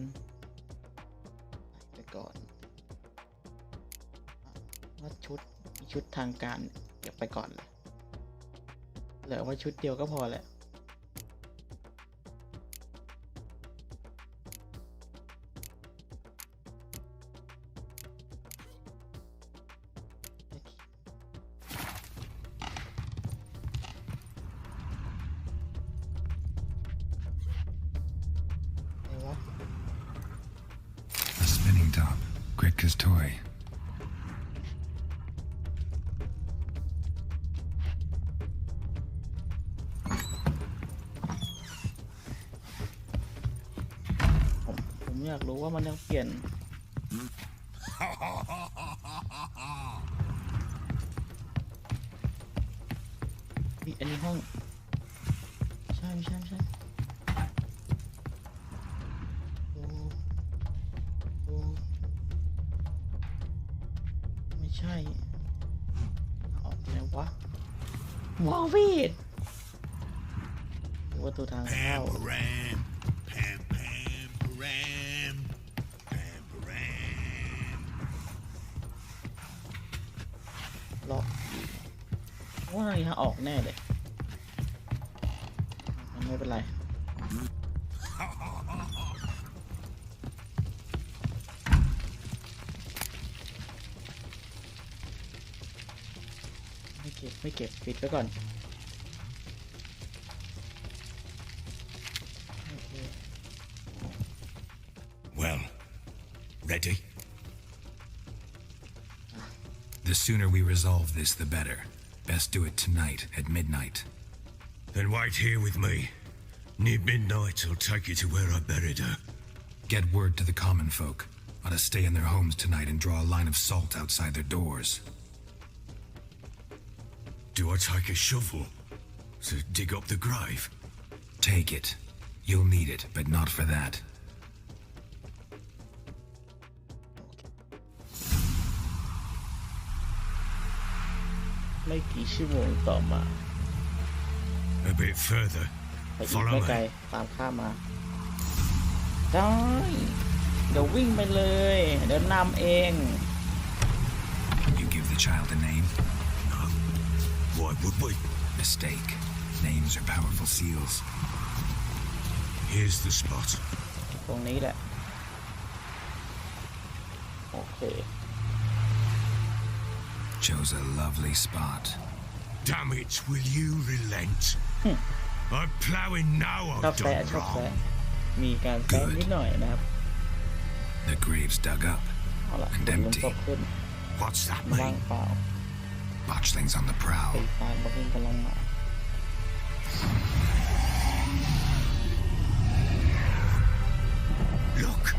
ไปก่อนว่าชุดทางการเก็บไปก่อนเลยเหลือว่าชุดเดียวก็พอแหละA spinning top. Gretka's toy. ผมอยากรู้ว่ามันยังเปลี่ยนอันนี้ห้องใช่โอ้ไม่ใช่ออกไหนวะวอลวีดประตูทางเข้า Pam, pam, pam, pam, pam, pam. ล็อกว่าอะไรฮะออกแน่เลยมันไม่เป็นไรไม่เก็บปิดไว้ก่อนโอเค Well, ready? The sooner we resolve this, the better. Best do it tonight at midnight. Then wait here with me. Near midnight, I'll take you to where I buried her. Get word to the common folk. Ought to stay in their homes tonight and draw a line of salt outside their doors. Do I take a shovel to dig up the grave? Take it. You'll need it, but not for that. ไม่กี่ชั่วโมงต่อมา A bit further. ไปอีก Follow ไม่ไกล me. ตามข้ามมาได้เดี๋ยววิ่งไปเลย เดี๋ยวนำเอง You give the child a name? No. Why would we? Mistake. Names are powerful seals. Here's the spot. ตรงนี้แหละ โอเค Chose a lovely spot. Damn it, will you relent? I'm ploughing now ชอบ I've แซะ done ชอบแซะ wrong. มีการแซะนิดหน่อยนะครับ The grave's dug up เอาล่ะ and ขุดหลุม empty. ศพขึ้น What's that ว่าง mean? เปล่า Botchlings on the ปี prowl. ศาจบังเอิญกำลังมา Look.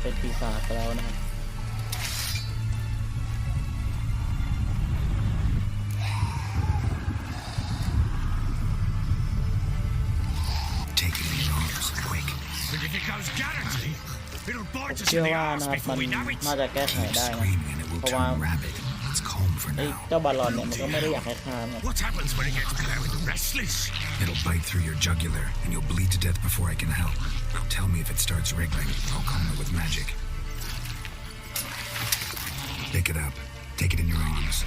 เป็นปีศาจไปแล้วนะครับ Take it in your arms, quick. And if it goes guaranteed, it'll ผม bite us เชื่ in อ the ว่า arse นะครับ before มัน we know it. น่าจะแก้ไข Keep ได้นะ screaming and it will turn rabid. It's calm for ไอ้ now. เจ้าบาลอนเนี่ยมันก็ไม่ได้อยากให้ฆ่านะ What happens when it gets plowing restless? It'll bite through your jugular and you'll bleed to death before I can help. Tell me if it starts wriggling. I'll calm it with magic. Pick it up. Take it in your arms.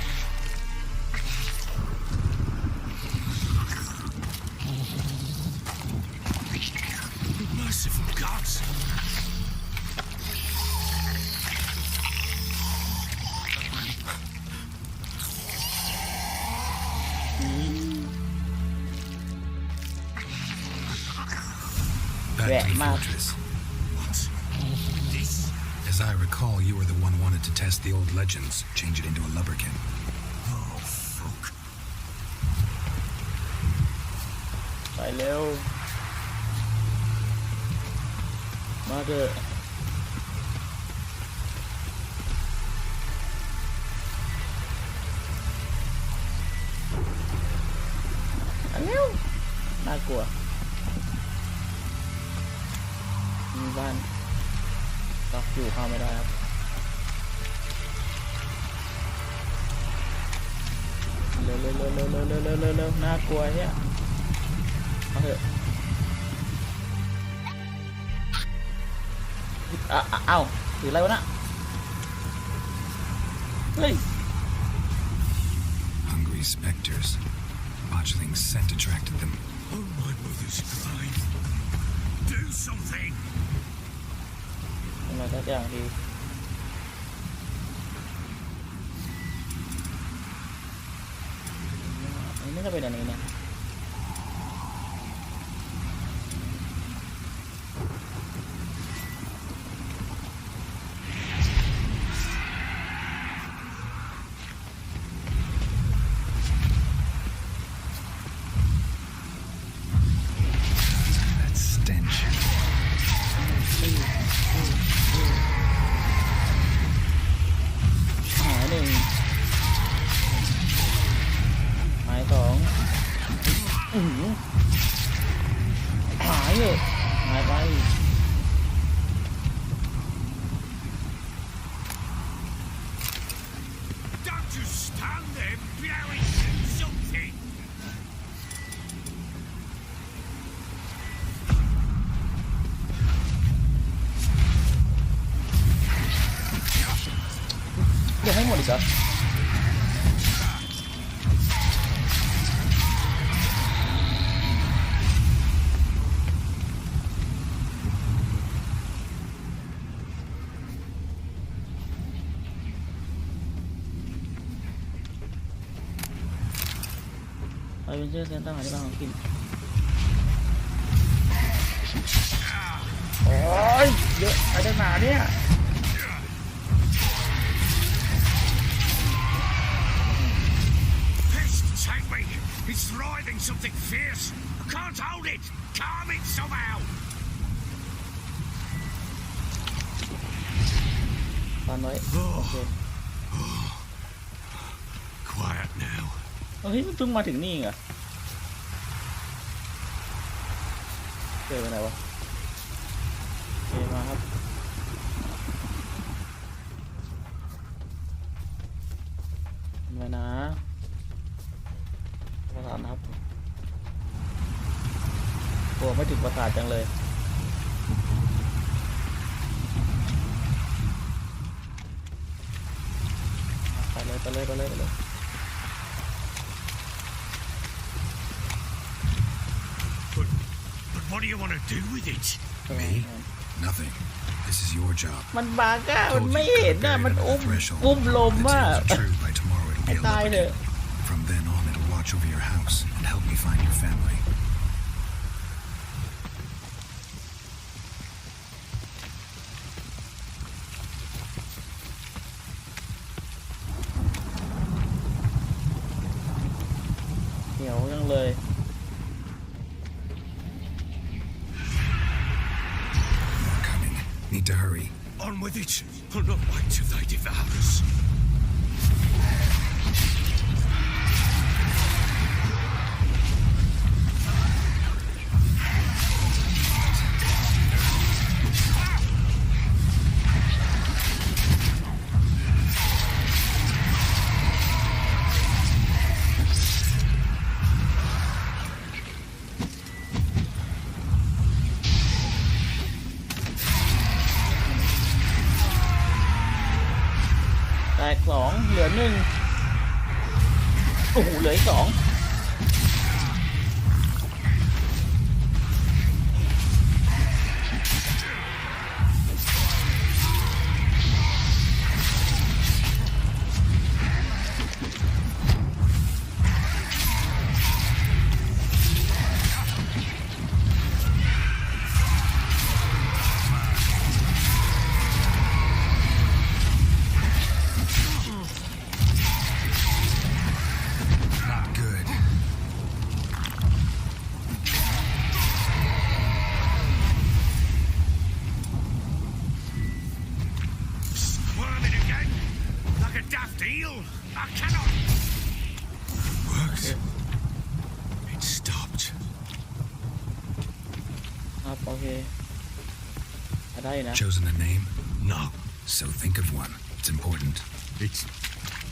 Merciful gods. Back to the Matt. fortress. What? This? As I recall, you were the one wanted to test the old legends, change it into a lubberkin. Oh, fuck. เร็วมาเถอะเร็วน่ากลัวมีบ้านล็อกอยู่เข้าไม่ได้ครับเร็วน่ากลัวเนี่ยเอาเถอะเอ้าถืออะไรวะน่ะเฮ้ย Hungry specters. Botchling's scent attracted them. Oh, my mother's grave. Do something! ทำอะไรสักอย่างดีอันนี้น่าจะเป็นอันนี้นะหายหนึ่งหายสองหายเลยหายไป Don't just stand there blowing something! เดี๋ยวให้หมดอีกเหรอเอาเป็นเชื่อเซนตั้งหาที่บ้านของกินโอ้ยเยอะไปได้หนาเนี่ย Take me! It's writhing something fierce! I can't hold it! Calm it somehow! ฟันไว้โอเค Quiet now. เฮ้ยมันเพิ่งมาถึงนี่เหรอเจอไปไหนวะโอเคมาครับไว้นะประสาทนะครับกลัวไม่ถึงประสาทจังเลยไปเลย But what do you want to do with it? Me? Nothing. This is your job. มันบาก้ามัน Told you ไม่ to เห็น put นะ buried มัน under the threshold. อุ้มลม The ว่า tales are true. By tomorrow it'll ให้ be ตาย a เถอะ From then on, it'll watch over your house and help me find your family. เหนียวจังเลย More coming. Need to hurry. On with it! I'll not wait till they devour us.แตกสองเหลือหนึ่งโอ้โหเหลืออีกสอง ครับโอเคได้นะ Chosen a name? No, So think of one. It's important.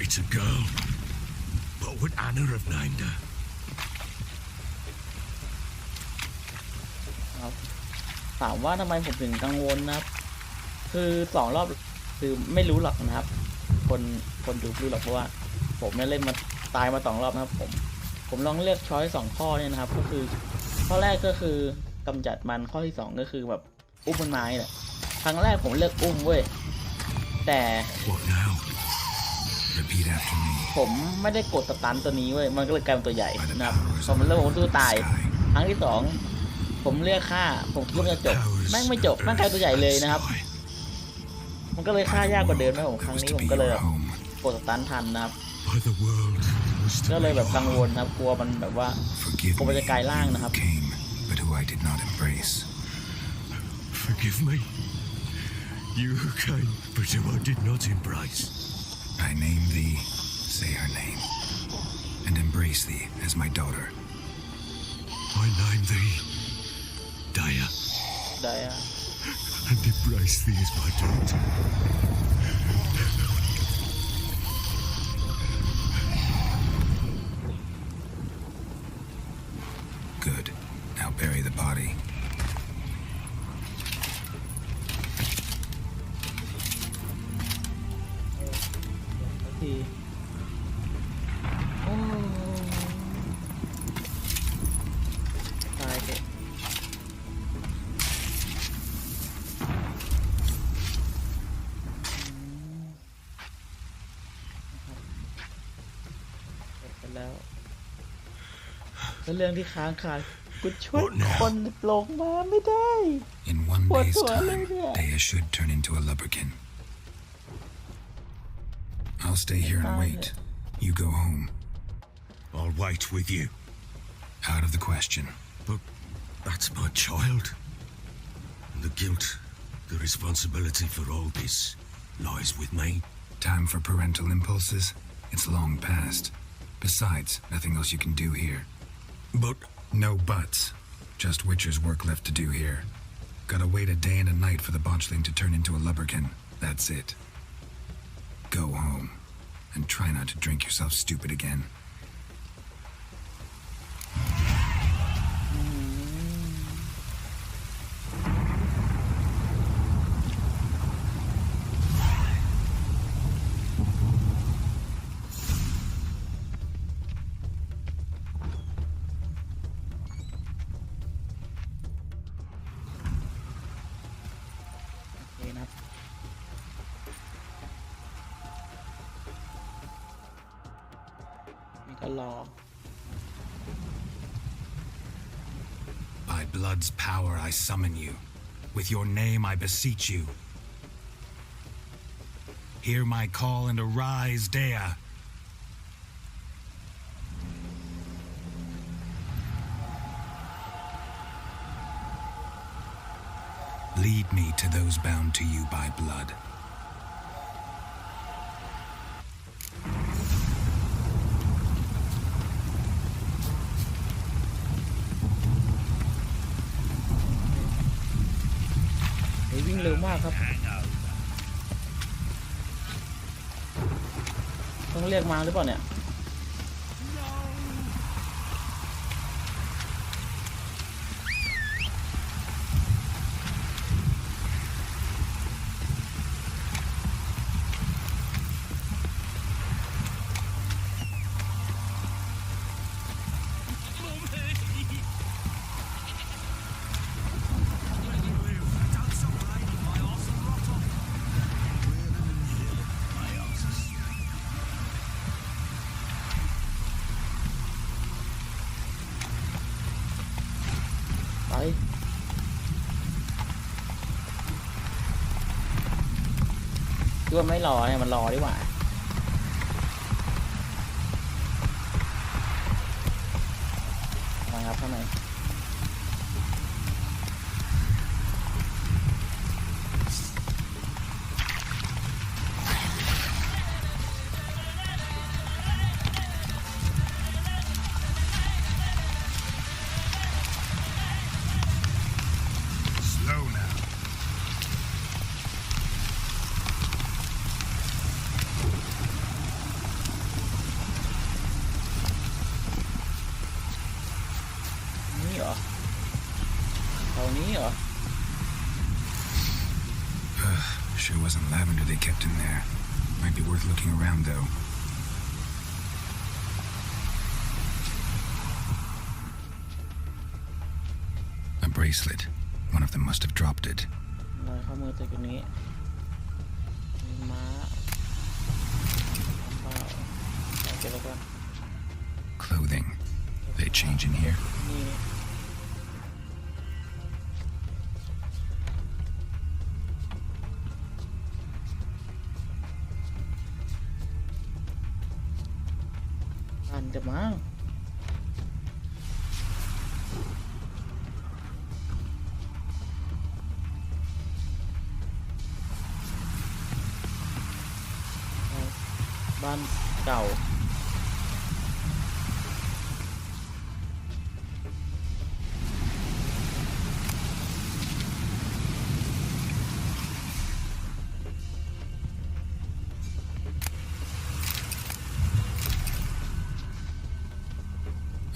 it's a girl. What would Anna have named her? ครับถามว่าทำไมผมถึงกังวลนะครับคือ2 รอบคือไม่รู้หรอกนะครับคนดูรู้หรอกเพราะว่าผมเนี่ยเล่นมาตายมา2 รอบนะครับผมลองเลือกช้อย2 ข้อเนี่ยนะครับก็คือข้อแรกก็คือกำจัดมันข้อที่2ก็คือแบบอุ้มมันไม้แหละครั้งแรกผมเลือกอุ้มเว้ยแต่ What now? Repeat after me. ผมไม่ได้กดสตันตัวนี้เว้ยมันก็เลยกลายเป็นตัวใหญ่นะครับพอมันเริ่มผมสู้ตายครั้งที่2ผมเลือกฆ่าผมคิดว่าจะจบแม่งไม่จบแม่งกลายตัวใหญ่เลยนะครับมันก็เลยฆ่ายากกว่าเดิมนะผมครั้งนี้ผมก็เลยแบบกดสตันทันนะครับ By the world was ก็ to เลย be แบบกังวล honored. ครับกลัวมันแบบว่า Forgive กลัวมัน me จะกลายร่าง who นะครับ came, but who I did not embrace. Forgive me. You who came, but who I did not embrace. I name thee, say her name, and embrace thee as my daughter. I name thee Daya ได้อะ and embrace thee as my daughter. Good. Now bury the body. สักทีโอ้ตายเถอะจบไปแล้วเรื่องที่ค้างคากูช่วยคนลงมาไม่ได้ In one What day's do I time, do here? Dea should turn into a lubberkin. I'll stay here and wait. You go home. I'll wait with you. Out of the question. But that's my child. And the guilt, the responsibility for all this lies with me. Time for parental impulses? It's long past. Besides, nothing else you can do here. But No buts. Just Witcher's work left to do here. Gotta wait a day and a night for the botchling to turn into a lubberkin. That's it. Go home. And try not to drink yourself stupid again. โอเคนะครับนี่ก็รอ By blood's power I summon you. With your name I beseech you. Hear my call and arise, Dea. Lead me to those bound to you by blood. เฮ้ยวิ่งเร็วมากครับ ต้องเรียกมาหรือเปล่าเนี่ย ไปคิดว่าไม่รอเนี่ยมันรอดีกว่ามาครับข้างใน ถวนี้เหรอ Sure wasn't lavender they kept in there. Might be worth looking around, though. A bracelet. One of them must have dropped it. รอยข้อมือตัวนี้มีม้าเปล่าเอาเก็บไว้ก่อน Clothing. They change in here? นี่อันจะมั้งบ้านเก่า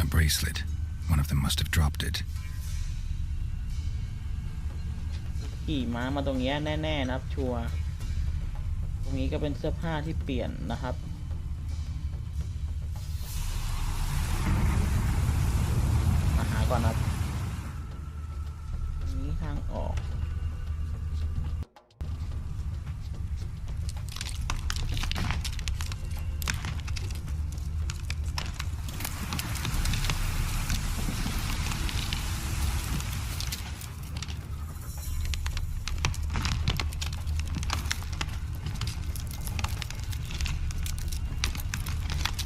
A bracelet. One of them must have dropped it. ขี่ม้ามาตรงนี้แน่ๆนะครับชัวร์ตรงนี้ก็เป็นเสื้อผ้าที่เปลี่ยนนะครับมาหาก่อนครับตรงนี้ทางออก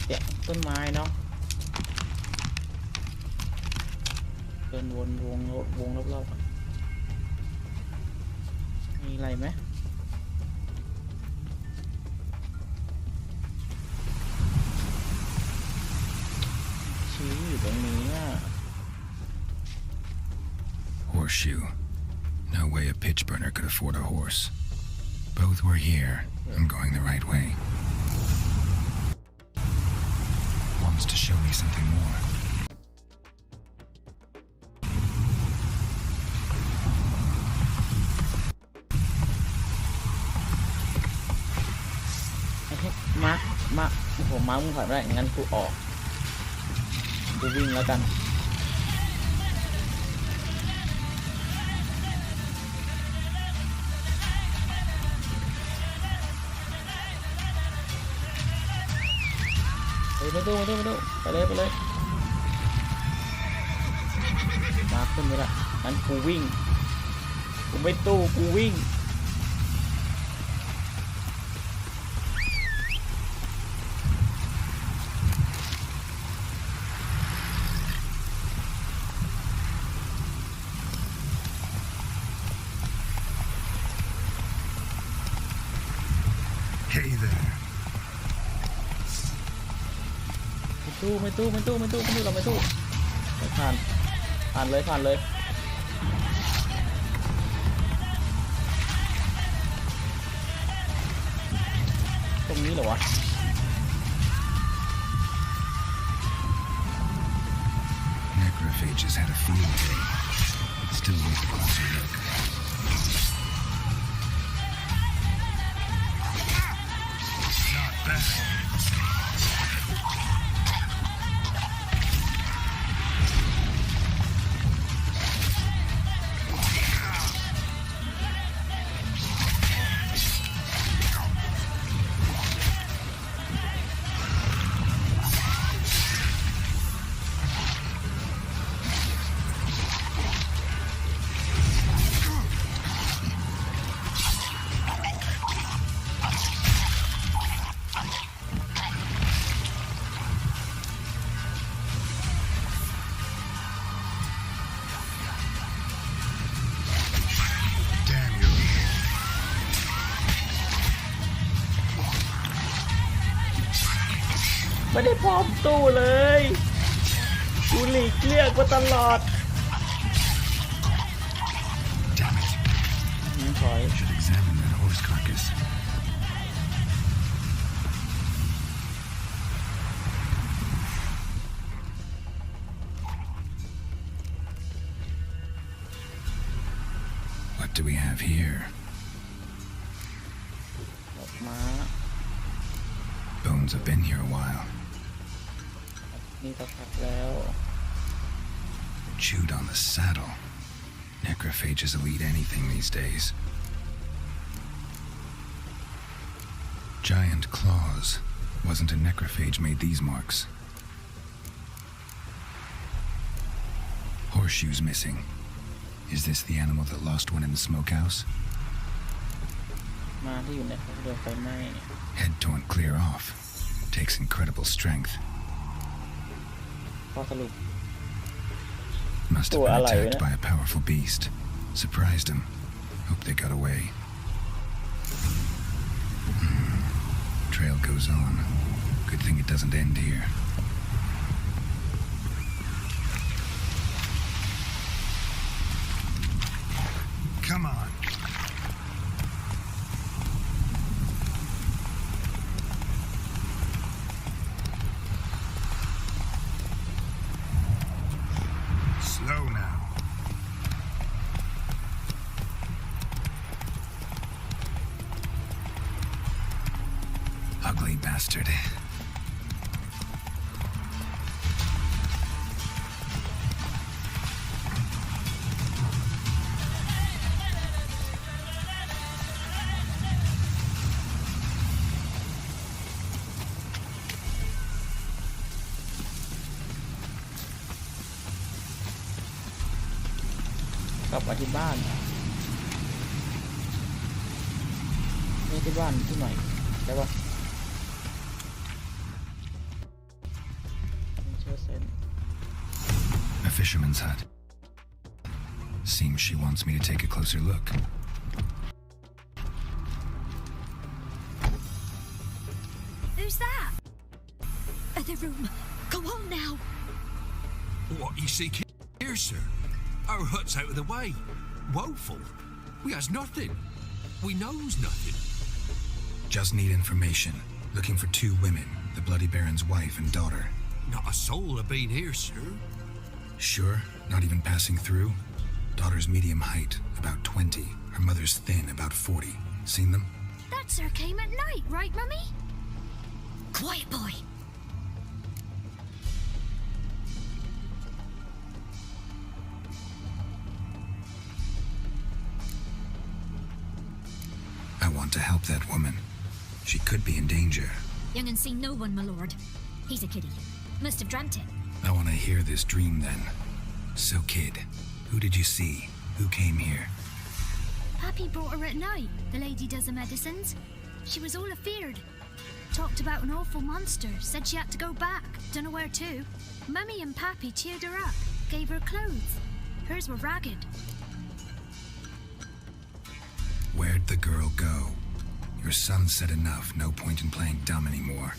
เสียงต้นไม้เนาะเดินวนวงรอบๆก่อนมีอะไรไหมชี้อยู่ตรงนี้อ่ะ Horseshoe. No way a pitch burner could afford a horse. Both were here. I'm going the right way. Wants to show me something more.มาผมมามึงถอยไม่ได้งั้นกูออกกูวิ่งแล้วกันไม่ดูไปเลยมาขึ้นไปละงั้นกูวิ่งกูไม่ตู้กูวิ่งHey there. ไม่ตู้เราไม่ตู้ผ่านเลยตรงนี้เหรอวะ Necrophages had a field day. Still worth a closer look. Not bad. Damn you. ไม่ได้พร้อมตู้เลยกูหลีกเลี่ยงมาตลอด Damn it. ถอย Should examine that horse carcass. do we have here? ดอกม้า Bones have been here a while. นี่สักพักแล้ว Chewed on the saddle. Necrophages will eat anything these days. Giant claws. Wasn't a necrophage made these marks. Horseshoes missing. Is this the animal that lost one in the smokehouse? ม้าที่อยู่ในโดนไฟไหม้ Head torn clear off. Takes incredible strength. ข้อสรุป Must have been attacked by a powerful beast. Surprised him. Hope they got away. Trail goes on. Good thing it doesn't end here. Come on. Slow now. Ugly bastard.กลับมาที่บ้านนี่ที่บ้านที่ไหนได้ปะเชื่อเซน A fisherman's hut. Seems she wants me to take a closer look. Who's that? The room. Go on now. What you seek here, sir? Our hut's out of the way. Woeful. We has nothing. We knows nothing. Just need information. Looking for two women, the Bloody Baron's wife and daughter. Not a soul have been here, sir. Sure? Not even passing through? Daughter's medium height, about 20. Her mother's thin, about 40. Seen them? That sir came at night, right, Mummy? Quiet, boy. I want to help that woman. She could be in danger. Young and seen no one, my lord. He's a kiddie. Must have dreamt it. I want to hear this dream then. So, kid, who did you see? Who came here? Pappy brought her at night. The lady does the medicines. She was all afeared. Talked about an awful monster. Said she had to go back. Don't know where to. Mummy and Pappy cheered her up. Gave her clothes. Hers were ragged. Where'd the girl go? Your son said enough. No point in playing dumb anymore.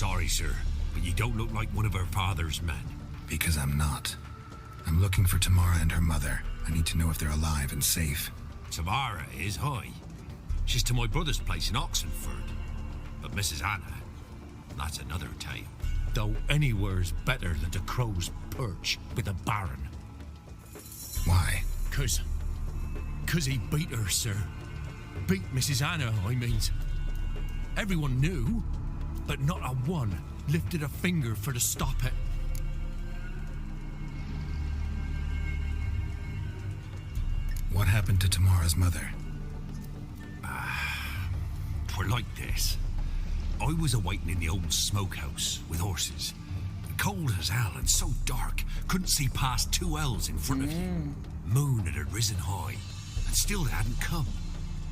Sorry, sir, but you don't look like one of her father's men. Because I'm not. I'm looking for Tamara and her mother. I need to know if they're alive and safe. Tamara is high. She's to my brother's place in Oxenford. But Mrs. Anna, that's another tale. Though anywhere's better than the crow's perch with the Baron. Why? 'Cause he beat her, sir. Beat Mrs. Anna, I means. Everyone knew, but not a one lifted a finger for to stop it. What happened to Tamara's mother? 'Twere like this. I was awaiting in the old smokehouse with horses. Cold as hell and so dark, couldn't see past 2 ells in front of you. Moon had risen high, and still they hadn't come.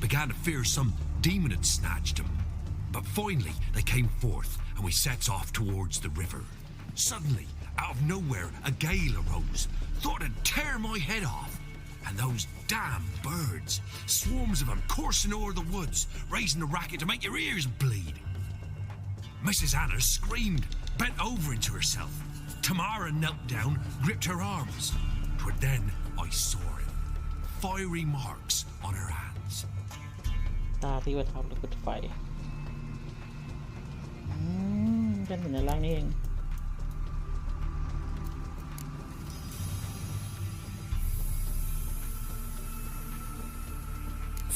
Began to fear some demon had snatched them. But finally they came forth, and we sets off towards the river. Suddenly, out of nowhere, a gale arose. Thought it'd tear my head off. And those damn birds, swarms of them coursing o'er the woods, raising a racket to make your ears bleed. Mrs. Anna screamed, bent over into herself. Tamara knelt down, gripped her arms. 'Twere then I saw it. Fiery marks on her hands. ตาที่ประทับหรือจุดไฟเป็นสัญลักษณ์นี่เอง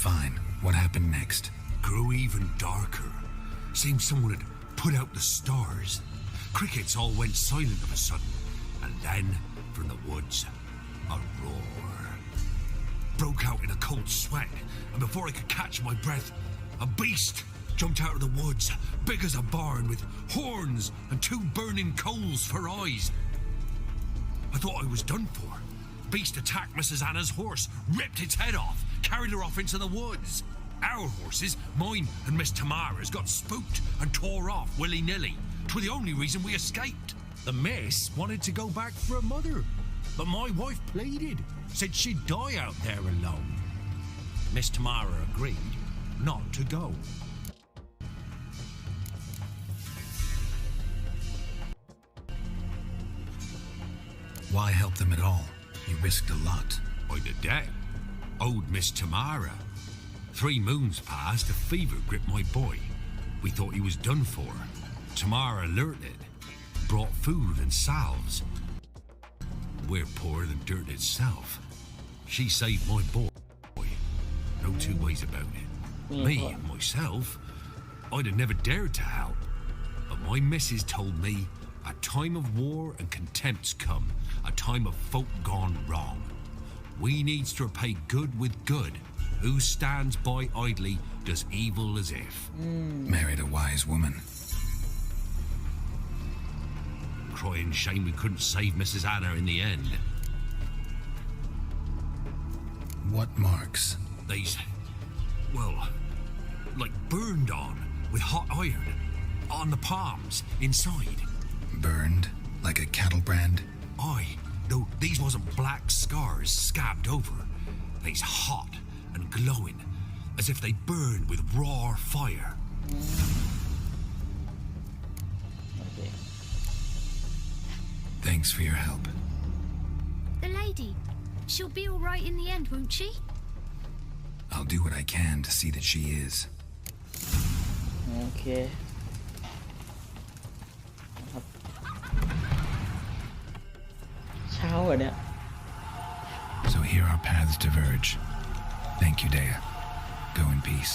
Fine. What happened next? Grew even darker. Seemed someone had put out the stars. Crickets all went silent of a sudden. And then, from the woods, a roar. Broke out in a cold sweat, and before I could catch my breath, a beast jumped out of the woods, big as a barn, with horns and 2 burning coals for eyes. I thought I was done for. Beast attacked Mrs. Anna's horse, ripped its head off, carried her off into the woods. Our horses, mine and Miss Tamara's, got spooked and tore off willy-nilly. 'Twas the only reason we escaped. The miss wanted to go back for her mother, but my wife pleaded, said she'd die out there alone. Miss Tamara agreed not to go. Why help them at all? You risked a lot. By the debt, owed Miss Tamara. 3 moons passed, a fever gripped my boy. We thought he was done for. Tamara alerted, brought food and salves. We're poorer than dirt itself. She saved my boy. No 2 ways about it. Me, myself, I'd have never dared to help. But my missus told me a time of war and contempt's come, a time of folk gone wrong. We needs to repay good with good. Who stands by idly does evil as if. Married a wise woman. Crying shame we couldn't save Mrs. Anna in the end. What marks? These, well, like burned on with hot iron on the palms inside. Burned like a cattle brand? Aye, though these wasn't black scars scabbed over. They's hot and glowing, as if they burned with raw fire. Okay. Thanks for your help. The lady, she'll be all right in the end, won't she? I'll do what I can to see that she is. โอเคครับเช้าเหรอเนี่ย So here our paths diverge. Thank you, Dea. Go in peace.